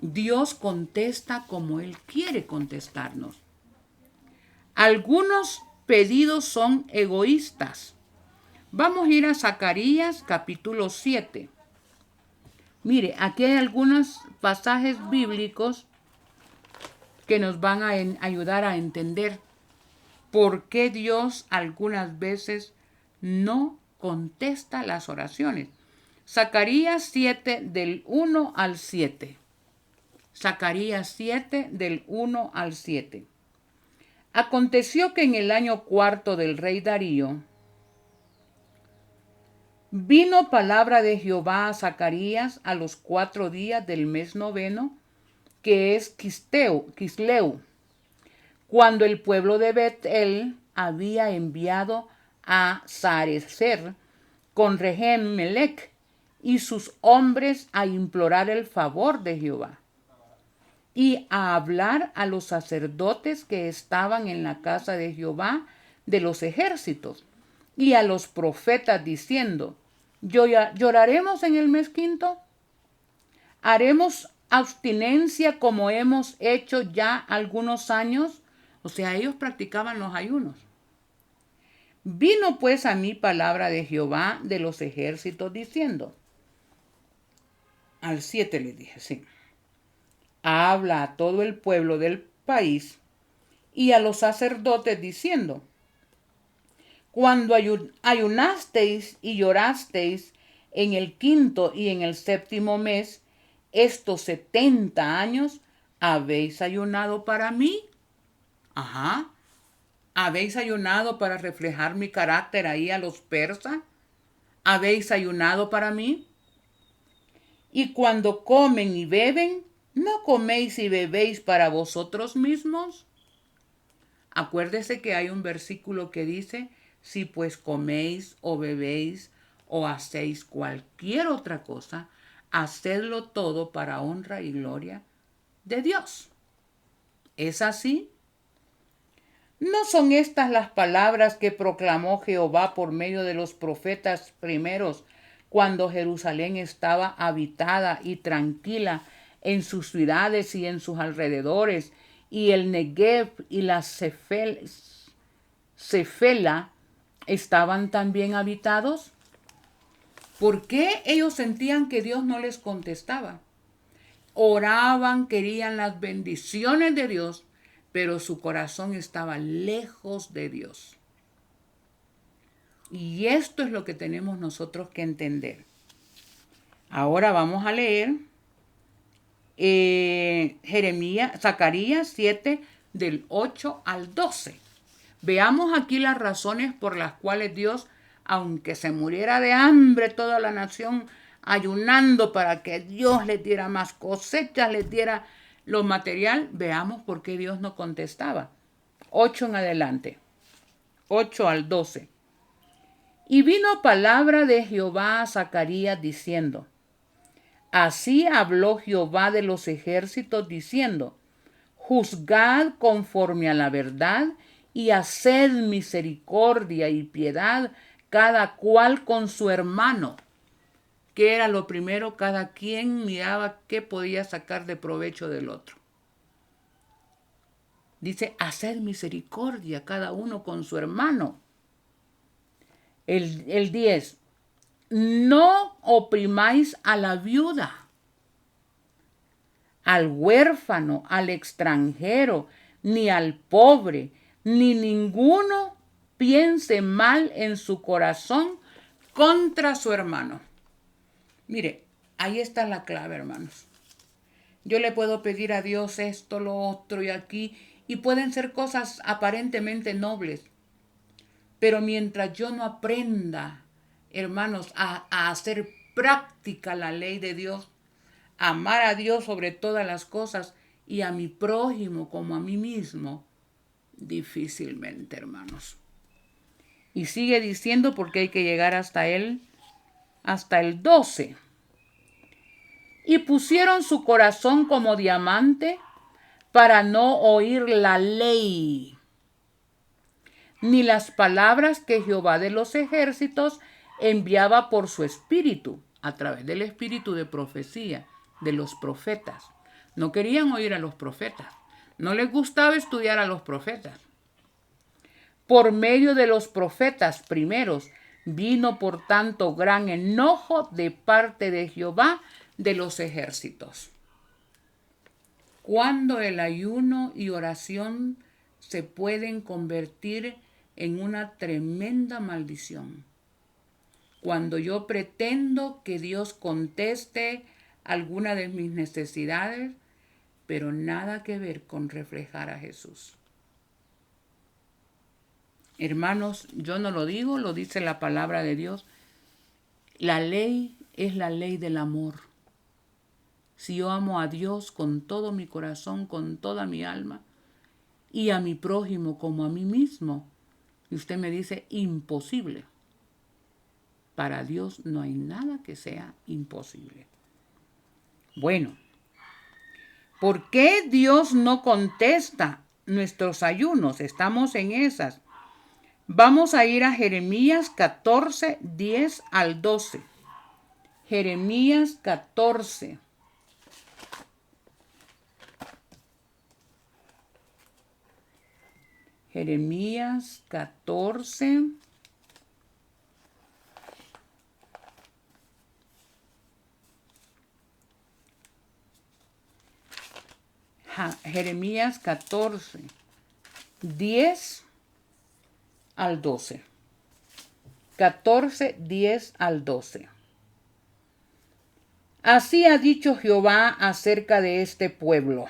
Dios contesta como Él quiere contestarnos. Algunos pedidos son egoístas. Vamos a ir a Zacarías capítulo 7. Mire, aquí hay algunos pasajes bíblicos que nos van a ayudar a entender por qué Dios algunas veces no contesta las oraciones. Zacarías 7 del 1 al 7. Zacarías 7 del 1 al 7. Aconteció que en el año cuarto del rey Darío vino palabra de Jehová a Zacarías a los 4 días del mes noveno, que es Quisleu, cuando el pueblo de Bet-el había enviado a Sarecer con Regem-melech y sus hombres a implorar el favor de Jehová y a hablar a los sacerdotes que estaban en la casa de Jehová de los ejércitos y a los profetas diciendo: ¿Lloraremos en el mes quinto? ¿Haremos abstinencia como hemos hecho ya algunos años? O sea, ellos practicaban los ayunos. Vino pues a mí palabra de Jehová de los ejércitos diciendo, al 7 le dije, sí, habla a todo el pueblo del país y a los sacerdotes diciendo: cuando ayunasteis y llorasteis en el quinto y en el séptimo mes, estos 70 años, ¿habéis ayunado para mí? Ajá. ¿Habéis ayunado para reflejar mi carácter ahí a los persas? ¿Habéis ayunado para mí? Y cuando comen y beben, ¿no coméis y bebéis para vosotros mismos? Acuérdese que hay un versículo que dice: si pues coméis o bebéis o hacéis cualquier otra cosa, hacedlo todo para honra y gloria de Dios. ¿Es así? ¿No son estas las palabras que proclamó Jehová por medio de los profetas primeros, cuando Jerusalén estaba habitada y tranquila en sus ciudades y en sus alrededores, y el Negev y la Cefela estaban también habitados? ¿Por qué ellos sentían que Dios no les contestaba? Oraban, querían las bendiciones de Dios, pero su corazón estaba lejos de Dios. Y esto es lo que tenemos nosotros que entender. Ahora vamos a leer Zacarías 7 del 8 al 12. Veamos aquí las razones por las cuales Dios, aunque se muriera de hambre toda la nación, ayunando para que Dios les diera más cosechas, les diera lo material, veamos por qué Dios no contestaba. 8 en adelante, 8 al 12. Y vino palabra de Jehová a Zacarías diciendo: así habló Jehová de los ejércitos diciendo: juzgad conforme a la verdad y haced misericordia y piedad cada cual con su hermano. ¿Qué era lo primero? Cada quien miraba qué podía sacar de provecho del otro. Dice: haced misericordia cada uno con su hermano. El 10. No oprimáis a la viuda, al huérfano, al extranjero, ni al pobre, ni ninguno piense mal en su corazón contra su hermano. Mire, ahí está la clave, hermanos. Yo le puedo pedir a Dios esto, lo otro y aquí, y pueden ser cosas aparentemente nobles. Pero mientras yo no aprenda, hermanos, a hacer práctica la ley de Dios, amar a Dios sobre todas las cosas y a mi prójimo como a mí mismo, difícilmente, hermanos. Y sigue diciendo, porque hay que llegar hasta el 12. Y pusieron su corazón como diamante para no oír la ley, ni las palabras que Jehová de los ejércitos enviaba por su espíritu, a través del espíritu de profecía, de los profetas. No querían oír a los profetas. No les gustaba estudiar a los profetas. Por medio de los profetas primeros vino por tanto gran enojo de parte de Jehová de los ejércitos. Cuando el ayuno y oración se pueden convertir en una tremenda maldición. Cuando yo pretendo que Dios conteste alguna de mis necesidades, pero nada que ver con reflejar a Jesús. Hermanos, yo no lo digo, lo dice la palabra de Dios. La ley es la ley del amor. Si yo amo a Dios con todo mi corazón, con toda mi alma, y a mi prójimo como a mí mismo, y usted me dice imposible. Para Dios no hay nada que sea imposible. Bueno, ¿por qué Dios no contesta nuestros ayunos? Estamos en esas. Vamos a ir a Jeremías 14, 10 al 12. Jeremías 14. Jeremías 14. Jeremías 14, 10 al 12. 14, 10 al 12. Así ha dicho Jehová acerca de este pueblo.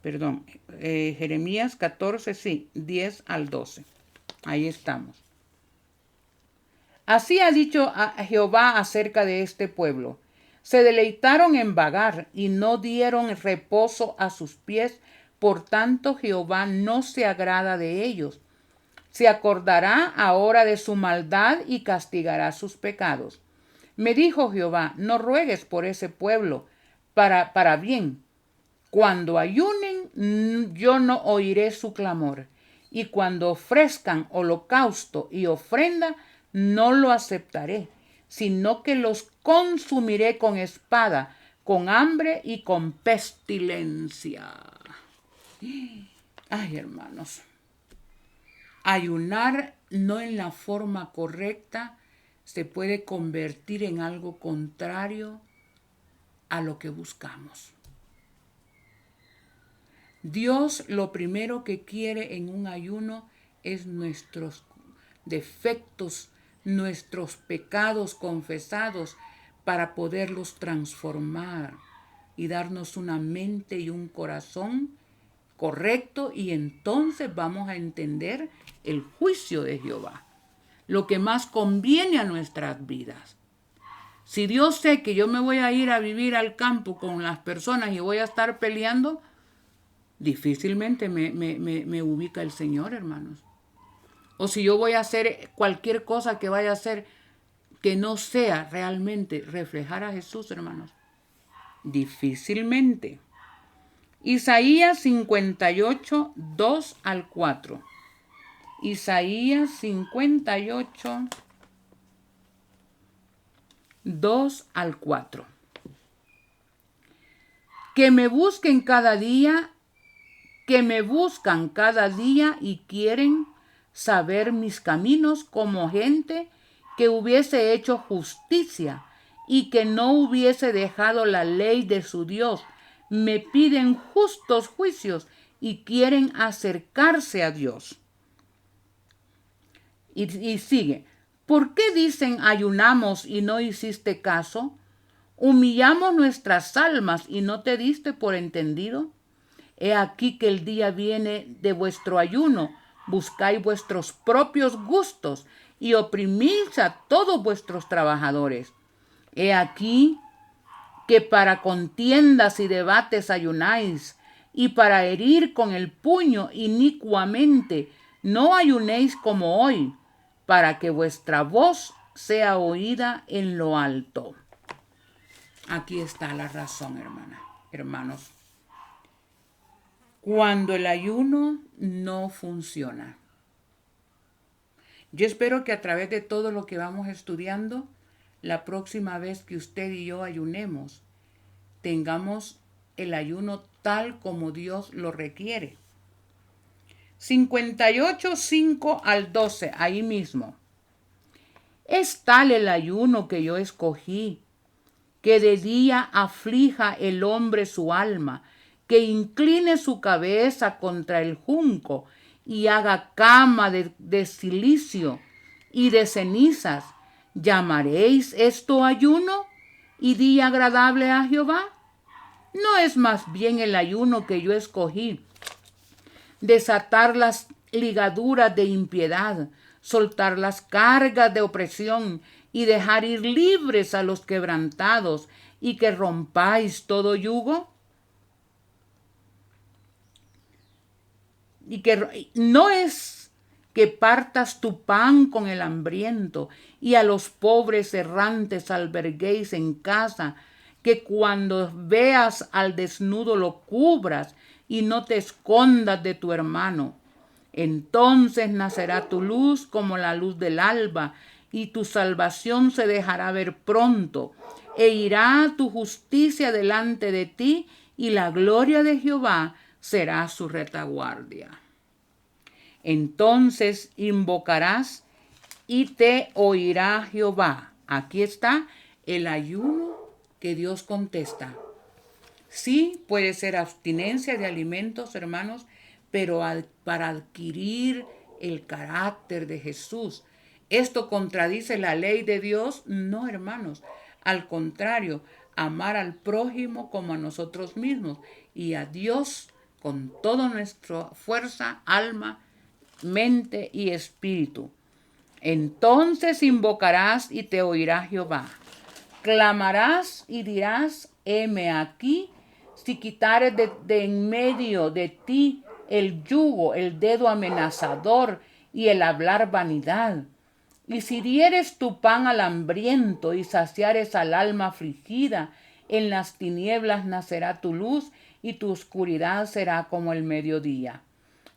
Perdón, Jeremías 14, sí, 10 al 12. Ahí estamos. Así ha dicho Jehová acerca de este pueblo. Se deleitaron en vagar y no dieron reposo a sus pies. Por tanto, Jehová no se agrada de ellos. Se acordará ahora de su maldad y castigará sus pecados. Me dijo Jehová, no ruegues por ese pueblo para bien. Cuando ayunen, yo no oiré su clamor. Y cuando ofrezcan holocausto y ofrenda, no lo aceptaré, sino que los consumiré con espada, con hambre y con pestilencia. Ay, hermanos, ayunar no en la forma correcta se puede convertir en algo contrario a lo que buscamos. Dios lo primero que quiere en un ayuno es nuestros defectos, nuestros pecados confesados para poderlos transformar y darnos una mente y un corazón correcto, y entonces vamos a entender el juicio de Jehová, lo que más conviene a nuestras vidas. Si Dios sé que yo me voy a ir a vivir al campo con las personas y voy a estar peleando, difícilmente me ubica el Señor, hermanos. O si yo voy a hacer cualquier cosa que vaya a hacer que no sea realmente reflejar a Jesús, hermanos, difícilmente. Isaías 58, 2 al 4. Isaías 58, 2 al 4. Que me buscan cada día y quieren saber mis caminos, como gente que hubiese hecho justicia y que no hubiese dejado la ley de su Dios. Me piden justos juicios y quieren acercarse a Dios. Y sigue. ¿Por qué dicen ayunamos y no hiciste caso? Humillamos nuestras almas y no te diste por entendido. He aquí que el día viene de vuestro ayuno. Buscáis vuestros propios gustos y oprimís a todos vuestros trabajadores. He aquí que para contiendas y debates ayunáis, y para herir con el puño inicuamente. No ayunéis como hoy, para que vuestra voz sea oída en lo alto. Aquí está la razón, hermanos. Cuando el ayuno no funciona. Yo espero que a través de todo lo que vamos estudiando, la próxima vez que usted y yo ayunemos, tengamos el ayuno tal como Dios lo requiere. 58, 5 al 12, ahí mismo. Es tal el ayuno que yo escogí, que de día aflija el hombre su alma, que incline su cabeza contra el junco y haga cama de cilicio y de cenizas. ¿Llamaréis esto ayuno y día agradable a Jehová? ¿No es más bien el ayuno que yo escogí, desatar las ligaduras de impiedad, soltar las cargas de opresión y dejar ir libres a los quebrantados, y que rompáis todo yugo? Y que no es que partas tu pan con el hambriento y a los pobres errantes alberguéis en casa, que cuando veas al desnudo lo cubras y no te escondas de tu hermano. Entonces nacerá tu luz como la luz del alba, y tu salvación se dejará ver pronto, e irá tu justicia delante de ti, y la gloria de Jehová será su retaguardia. Entonces invocarás y te oirá Jehová. Aquí está el ayuno que Dios contesta. Sí, puede ser abstinencia de alimentos, hermanos, pero para adquirir el carácter de Jesús. ¿Esto contradice la ley de Dios? No, hermanos. Al contrario, amar al prójimo como a nosotros mismos y a Dios con toda nuestra fuerza, alma, mente y espíritu. Entonces invocarás y te oirá Jehová. Clamarás y dirás, heme aquí. Si quitares de en medio de ti el yugo, el dedo amenazador y el hablar vanidad. Y si dieres tu pan al hambriento y saciares al alma afligida, en las tinieblas nacerá tu luz y tu oscuridad será como el mediodía.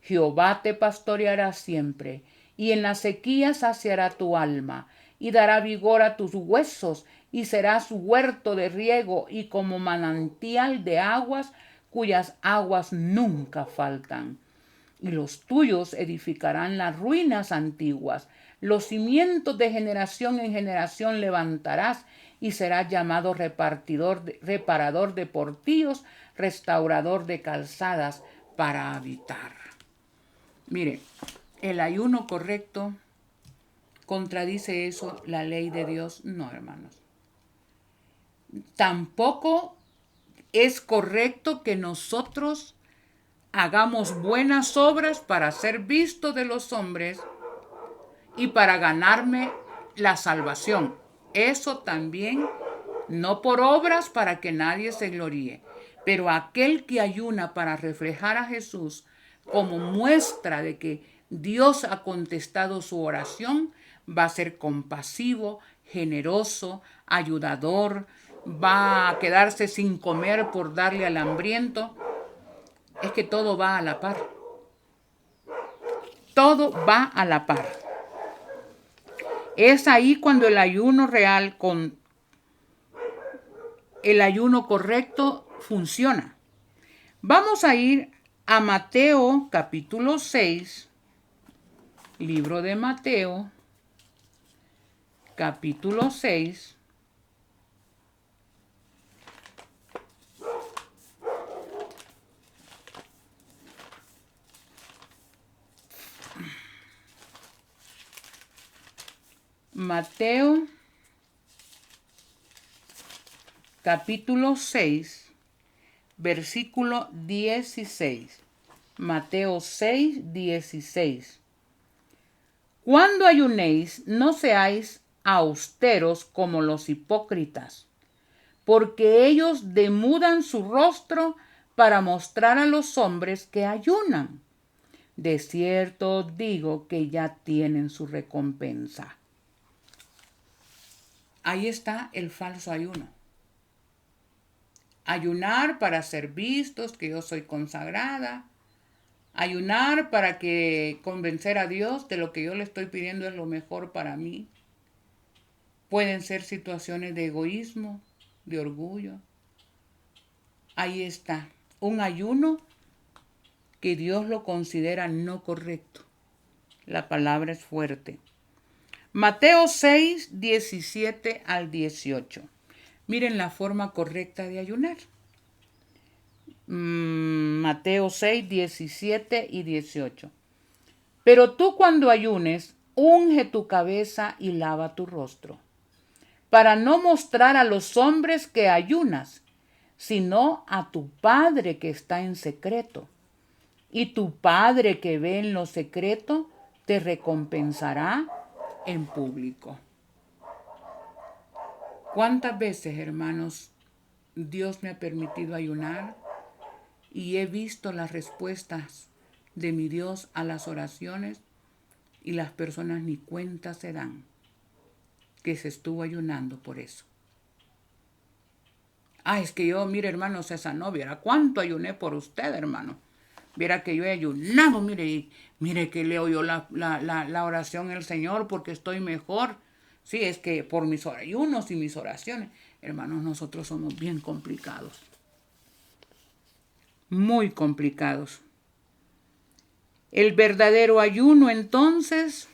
Jehová te pastoreará siempre, y en la sequía saciará tu alma, y dará vigor a tus huesos, y serás huerto de riego, y como manantial de aguas, cuyas aguas nunca faltan. Y los tuyos edificarán las ruinas antiguas, los cimientos de generación en generación levantarás, y serás llamado reparador de portillos, restaurador de calzadas para habitar. Mire, el ayuno correcto contradice eso la ley de Dios. No, hermanos. Tampoco es correcto que nosotros hagamos buenas obras para ser vistos de los hombres y para ganarme la salvación. Eso también, no por obras para que nadie se gloríe, pero aquel que ayuna para reflejar a Jesús como muestra de que Dios ha contestado su oración, va a ser compasivo, generoso, ayudador, va a quedarse sin comer por darle al hambriento. Es que todo va a la par. Todo va a la par. Es ahí cuando el ayuno real con el ayuno correcto funciona. Vamos a ir a Mateo capítulo 6, libro de Mateo, capítulo 6. Mateo capítulo 6, versículo 16. Mateo 6, 16. Cuando ayunéis, no seáis austeros como los hipócritas, porque ellos demudan su rostro para mostrar a los hombres que ayunan. De cierto os digo que ya tienen su recompensa. Ahí está el falso ayuno. Ayunar para ser vistos, que yo soy consagrada. Ayunar para que convencer a Dios de lo que yo le estoy pidiendo es lo mejor para mí. Pueden ser situaciones de egoísmo, de orgullo. Ahí está, un ayuno que Dios lo considera no correcto. La palabra es fuerte. Mateo 6, 17 al 18. Miren la forma correcta de ayunar. Mateo 6, 17 y 18. Pero tú cuando ayunes, unge tu cabeza y lava tu rostro, para no mostrar a los hombres que ayunas, sino a tu Padre que está en secreto. Y tu Padre que ve en lo secreto te recompensará en público. ¿Cuántas veces, hermanos, Dios me ha permitido ayunar y he visto las respuestas de mi Dios a las oraciones y las personas ni cuenta se dan que se estuvo ayunando por eso? Es que yo, mire, hermano César, no, viera cuánto ayuné por usted, hermano. Viera que yo he ayunado, mire que leo yo la oración del Señor porque estoy mejor. Sí, es que por mis ayunos y mis oraciones, hermanos, nosotros somos bien complicados. Muy complicados. El verdadero ayuno, entonces,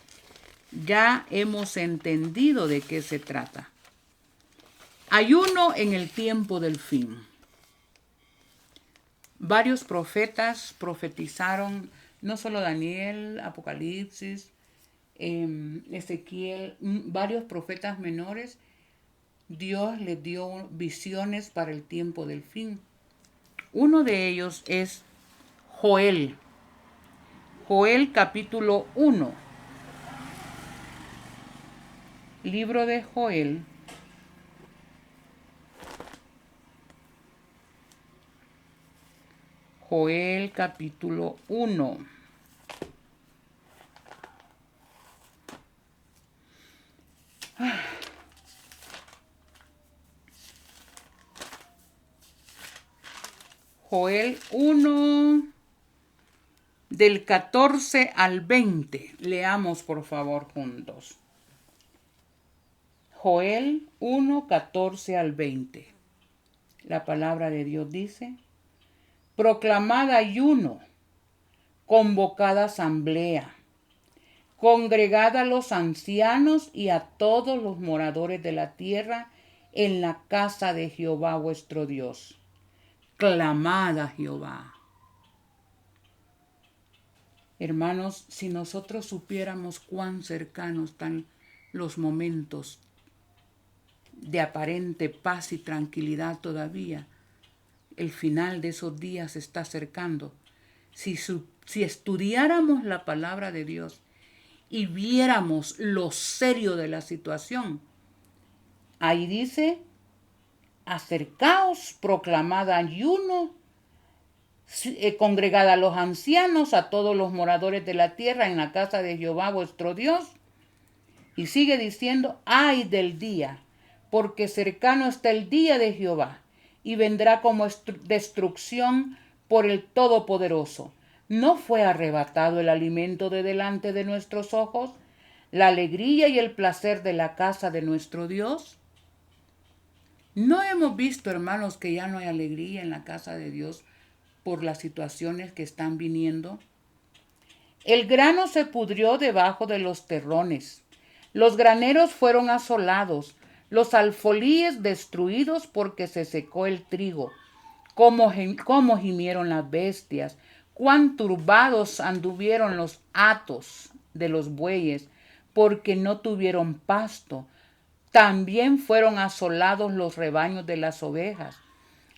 ya hemos entendido de qué se trata. Ayuno en el tiempo del fin. Varios profetas profetizaron, no solo Daniel, Apocalipsis, Ezequiel, varios profetas menores. Dios les dio visiones para el tiempo del fin. Uno de ellos es Joel. Joel capítulo 1. Libro de Joel. Joel capítulo 1. Joel 1, del 14 al 20. Leamos por favor juntos. Joel 1, 14 al 20. La palabra de Dios dice: proclamad ayuno, convocad asamblea, congregad a los ancianos y a todos los moradores de la tierra en la casa de Jehová vuestro Dios. Clamad a Jehová. Hermanos, si nosotros supiéramos cuán cercanos están los momentos de aparente paz y tranquilidad todavía, el final de esos días se está acercando. Si estudiáramos la palabra de Dios y viéramos lo serio de la situación, ahí dice: acercaos, proclamad ayuno, congregad a los ancianos, a todos los moradores de la tierra en la casa de Jehová vuestro Dios. Y sigue diciendo: ay del día, porque cercano está el día de Jehová, y vendrá como destrucción por el Todopoderoso. ¿No fue arrebatado el alimento de delante de nuestros ojos, la alegría y el placer de la casa de nuestro Dios? ¿No hemos visto, hermanos, que ya no hay alegría en la casa de Dios por las situaciones que están viniendo? El grano se pudrió debajo de los terrones, los graneros fueron asolados, los alfolíes destruidos porque se secó el trigo. Cómo gimieron las bestias, cuán turbados anduvieron los hatos de los bueyes, porque no tuvieron pasto. También fueron asolados los rebaños de las ovejas.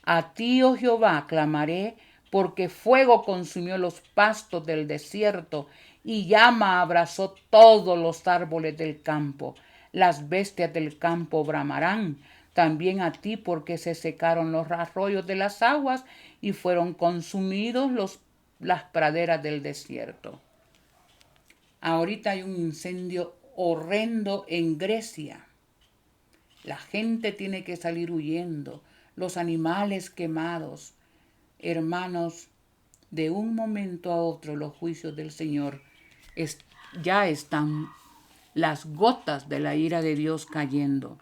A ti, oh Jehová, clamaré, porque fuego consumió los pastos del desierto y llama abrazó todos los árboles del campo. Las bestias del campo bramarán. También a ti, porque se secaron los arroyos de las aguas y fueron consumidos las praderas del desierto. Ahorita hay un incendio horrendo en Grecia. La gente tiene que salir huyendo, los animales quemados. Hermanos, de un momento a otro los juicios del Señor ya están las gotas de la ira de Dios cayendo.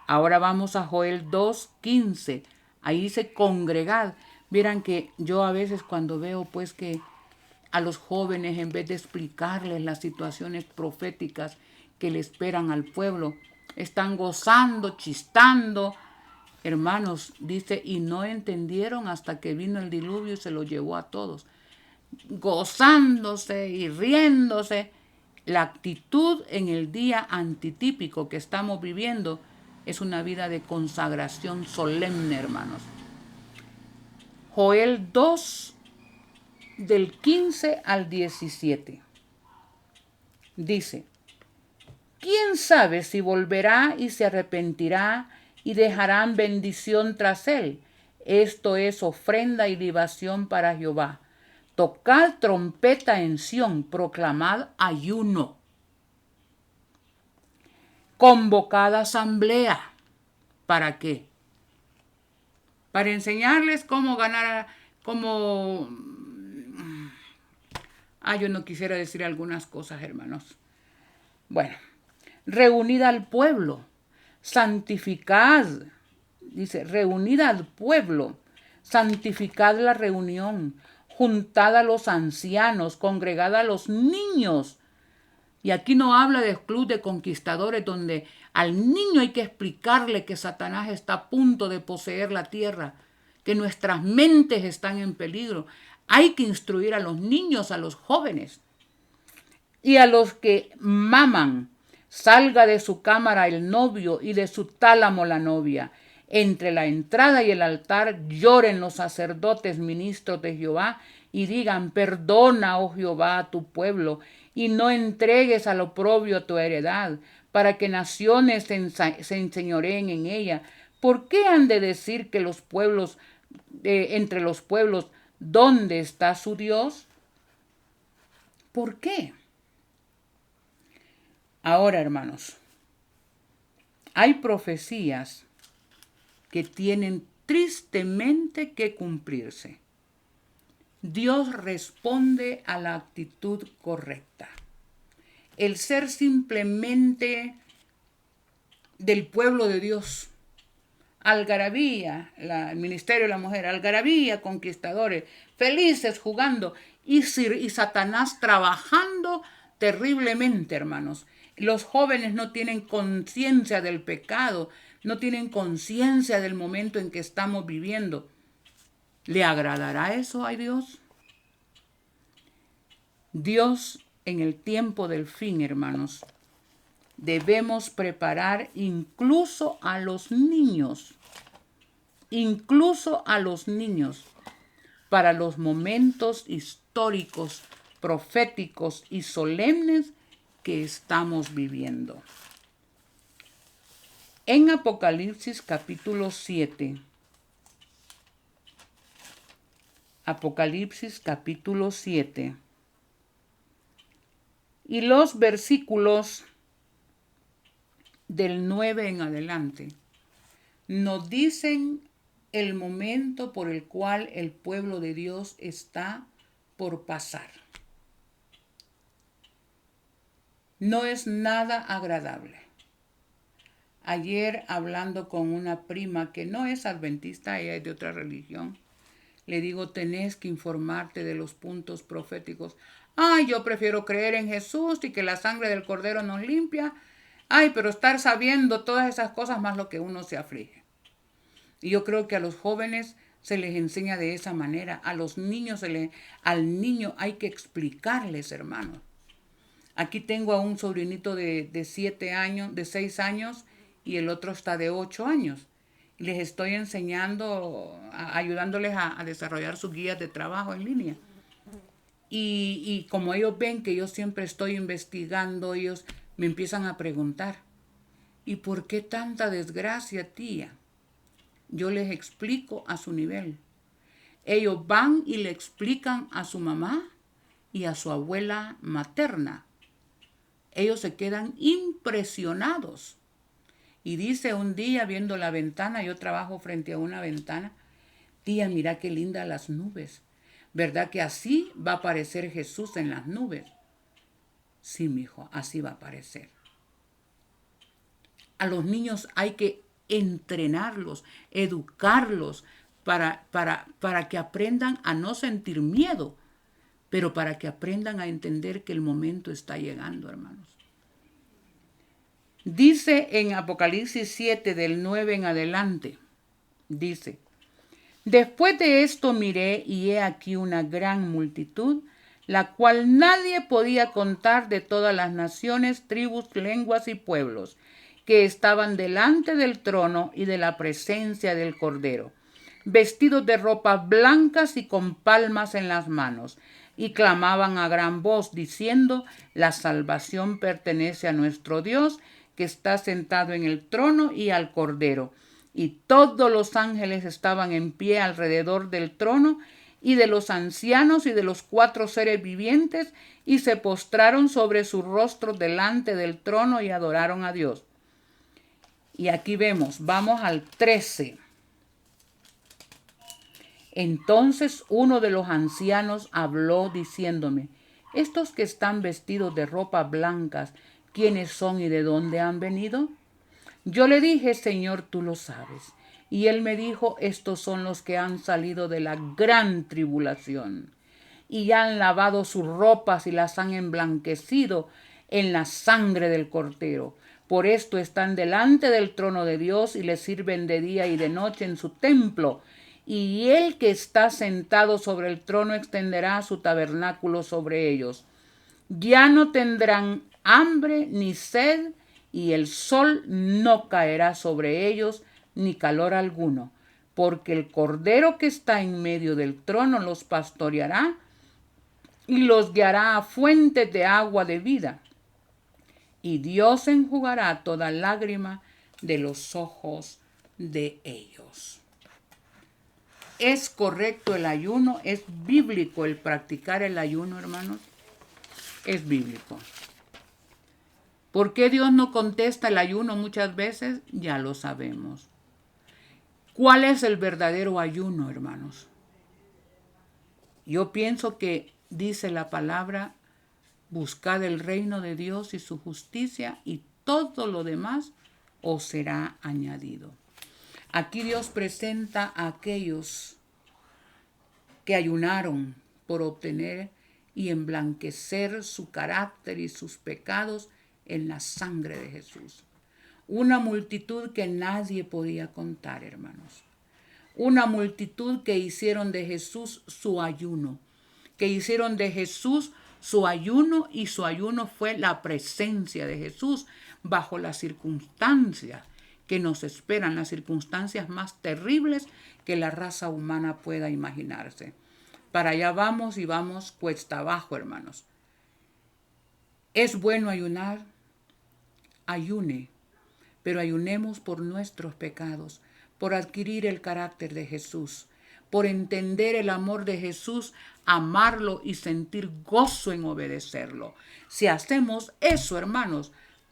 Ahora vamos a Joel 2:15. Ahí dice congregad. Vieran que yo a veces cuando veo pues que a los jóvenes, en vez de explicarles las situaciones proféticas que le esperan al pueblo, están gozando, chistando, Hermanos, dice, y no entendieron hasta que vino el diluvio y se lo llevó a todos, gozándose y riéndose. La actitud en el día antitípico que estamos viviendo es una vida de consagración solemne, hermanos. Joel 2, del 15 al 17. Dice, ¿quién sabe si volverá y se arrepentirá y dejarán bendición tras él? Esto es ofrenda y libación para Jehová. Tocad trompeta en Sión, proclamad ayuno. Convocad asamblea. ¿Para qué? Para enseñarles cómo ganar, cómo... yo no quisiera decir algunas cosas, hermanos. Bueno, reunid al pueblo, santificad, dice, reunid al pueblo, santificad la reunión, juntad a los ancianos, congregad a los niños. Y aquí no habla de club de conquistadores donde al niño hay que explicarle que Satanás está a punto de poseer la tierra, que nuestras mentes están en peligro. Hay que instruir a los niños, a los jóvenes y a los que maman. Salga de su cámara el novio y de su tálamo la novia. Entre la entrada y el altar lloren los sacerdotes ministros de Jehová y digan, perdona, oh Jehová, a tu pueblo, y no entregues al oprobio tu heredad, para que naciones se enseñoreen en ella. ¿Por qué han de decir que los pueblos, entre los pueblos, ¿dónde está su Dios? ¿Por qué? Ahora, hermanos, hay profecías que tienen tristemente que cumplirse. Dios responde a la actitud correcta. El ser simplemente del pueblo de Dios, algarabía, el ministerio de la mujer, algarabía, conquistadores, felices jugando y Satanás trabajando terriblemente, hermanos. Los jóvenes no tienen conciencia del pecado, no tienen conciencia del momento en que estamos viviendo. ¿Le agradará eso a Dios? Dios, en el tiempo del fin, hermanos, debemos preparar incluso a los niños, para los momentos históricos, proféticos y solemnes que estamos viviendo. En Apocalipsis capítulo 7, Apocalipsis capítulo 7, y los versículos del 9 en adelante, nos dicen el momento por el cual el pueblo de Dios está por pasar. No es nada agradable. Ayer, hablando con una prima que no es adventista, ella es de otra religión, le digo, tenés que informarte de los puntos proféticos. Yo prefiero creer en Jesús y que la sangre del Cordero nos limpia. Pero estar sabiendo todas esas cosas más lo que uno se aflige. Y yo creo que a los jóvenes se les enseña de esa manera. A los niños, al niño hay que explicarles, hermanos. Aquí tengo a un sobrinito de 6 años, y el otro está de 8 años. Les estoy enseñando, ayudándoles a desarrollar sus guías de trabajo en línea. Y como ellos ven que yo siempre estoy investigando, ellos me empiezan a preguntar, ¿y por qué tanta desgracia, tía? Yo les explico a su nivel. Ellos van y le explican a su mamá y a su abuela materna. Ellos se quedan impresionados. Y dice un día, viendo la ventana, yo trabajo frente a una ventana, tía, mira qué lindas las nubes. ¿Verdad que así va a aparecer Jesús en las nubes? Sí, mijo, así va a aparecer. A los niños hay que entrenarlos, educarlos para que aprendan a no sentir miedo, pero para que aprendan a entender que el momento está llegando, hermanos. Dice en Apocalipsis 7, del 9 en adelante, Dice: después de esto miré, y he aquí una gran multitud, la cual nadie podía contar, de todas las naciones, tribus, lenguas y pueblos, que estaban delante del trono y de la presencia del Cordero, vestidos de ropas blancas y con palmas en las manos, y clamaban a gran voz, diciendo: la salvación pertenece a nuestro Dios, que está sentado en el trono, y al Cordero. Y todos los ángeles estaban en pie alrededor del trono y de los ancianos y de los 4 seres vivientes, y se postraron sobre sus rostros delante del trono y adoraron a Dios. Y aquí vamos al 13. Entonces uno de los ancianos habló diciéndome: estos que están vestidos de ropas blancas, ¿quiénes son y de dónde han venido? Yo le dije: Señor, tú lo sabes. Y él me dijo: estos son los que han salido de la gran tribulación, y han lavado sus ropas y las han emblanquecido en la sangre del Cordero. Por esto están delante del trono de Dios y le sirven de día y de noche en su templo. Y el que está sentado sobre el trono extenderá su tabernáculo sobre ellos. Ya no tendrán hambre ni sed, y el sol no caerá sobre ellos, ni calor alguno, porque el Cordero que está en medio del trono los pastoreará y los guiará a fuentes de agua de vida, y Dios enjugará toda lágrima de los ojos de ellos. ¿Es correcto el ayuno? ¿Es bíblico el practicar el ayuno, hermanos? Es bíblico. ¿Por qué Dios no contesta el ayuno muchas veces? Ya lo sabemos. ¿Cuál es el verdadero ayuno, hermanos? Yo pienso que dice la palabra: buscad el reino de Dios y su justicia, y todo lo demás os será añadido. Aquí Dios presenta a aquellos que ayunaron por obtener y emblanquecer su carácter y sus pecados en la sangre de Jesús. Una multitud que nadie podía contar, hermanos. Una multitud que hicieron de Jesús su ayuno, que hicieron de Jesús su ayuno, y su ayuno fue la presencia de Jesús bajo las circunstancias que nos esperan, las circunstancias más terribles que la raza humana pueda imaginarse. Para allá vamos, y vamos cuesta abajo, hermanos. ¿Es bueno ayunar? Ayune, pero ayunemos por nuestros pecados, por adquirir el carácter de Jesús, por entender el amor de Jesús, amarlo y sentir gozo en obedecerlo. Si hacemos eso, hermanos,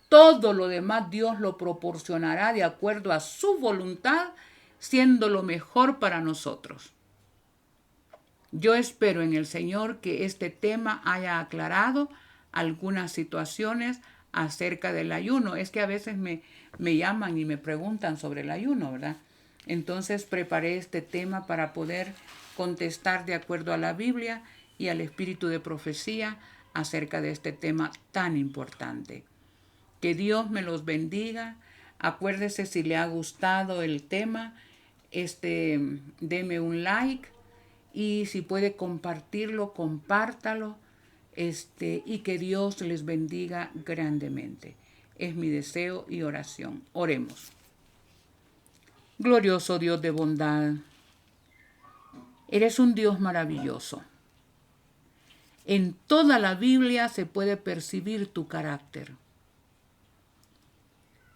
todo lo demás Dios lo proporcionará de acuerdo a su voluntad, siendo lo mejor para nosotros. Yo espero en el Señor que este tema haya aclarado algunas situaciones acerca del ayuno. Es que a veces me llaman y me preguntan sobre el ayuno, ¿verdad? Entonces preparé este tema para poder contestar de acuerdo a la Biblia y al espíritu de profecía acerca de este tema tan importante. Que Dios me los bendiga. Acuérdese, si le ha gustado el tema, deme un like, y si puede compartirlo, compártalo, y que Dios les bendiga grandemente. Es mi deseo y oración. Oremos. Glorioso Dios de bondad, eres un Dios maravilloso. En toda la Biblia se puede percibir tu carácter.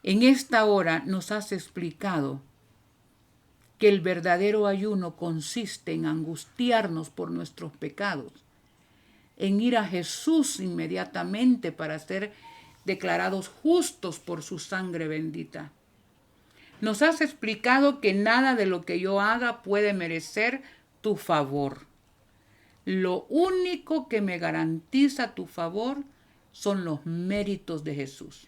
En esta hora nos has explicado que el verdadero ayuno consiste en angustiarnos por nuestros pecados, en ir a Jesús inmediatamente para ser declarados justos por su sangre bendita. Nos has explicado que nada de lo que yo haga puede merecer tu favor. Lo único que me garantiza tu favor son los méritos de Jesús.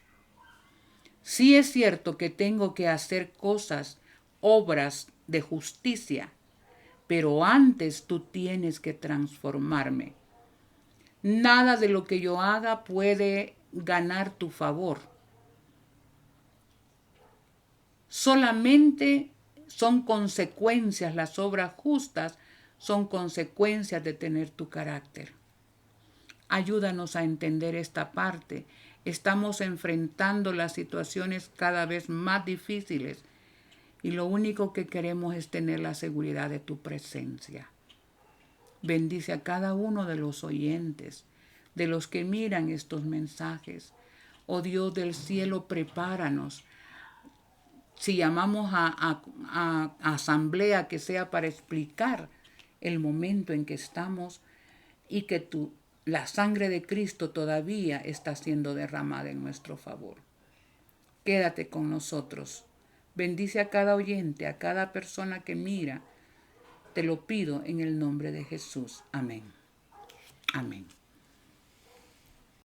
Sí es cierto que tengo que hacer cosas, obras de justicia, pero antes tú tienes que transformarme. Nada de lo que yo haga puede ganar tu favor. Solamente son consecuencias, las obras justas son consecuencias de tener tu carácter. Ayúdanos a entender esta parte. Estamos enfrentando las situaciones cada vez más difíciles y lo único que queremos es tener la seguridad de tu presencia. Bendice a cada uno de los oyentes, de los que miran estos mensajes. Oh Dios del cielo, prepáranos. Si llamamos a asamblea, que sea para explicar el momento en que estamos y que la sangre de Cristo todavía está siendo derramada en nuestro favor. Quédate con nosotros. Bendice a cada oyente, a cada persona que mira. Te lo pido en el nombre de Jesús. Amén. Amén.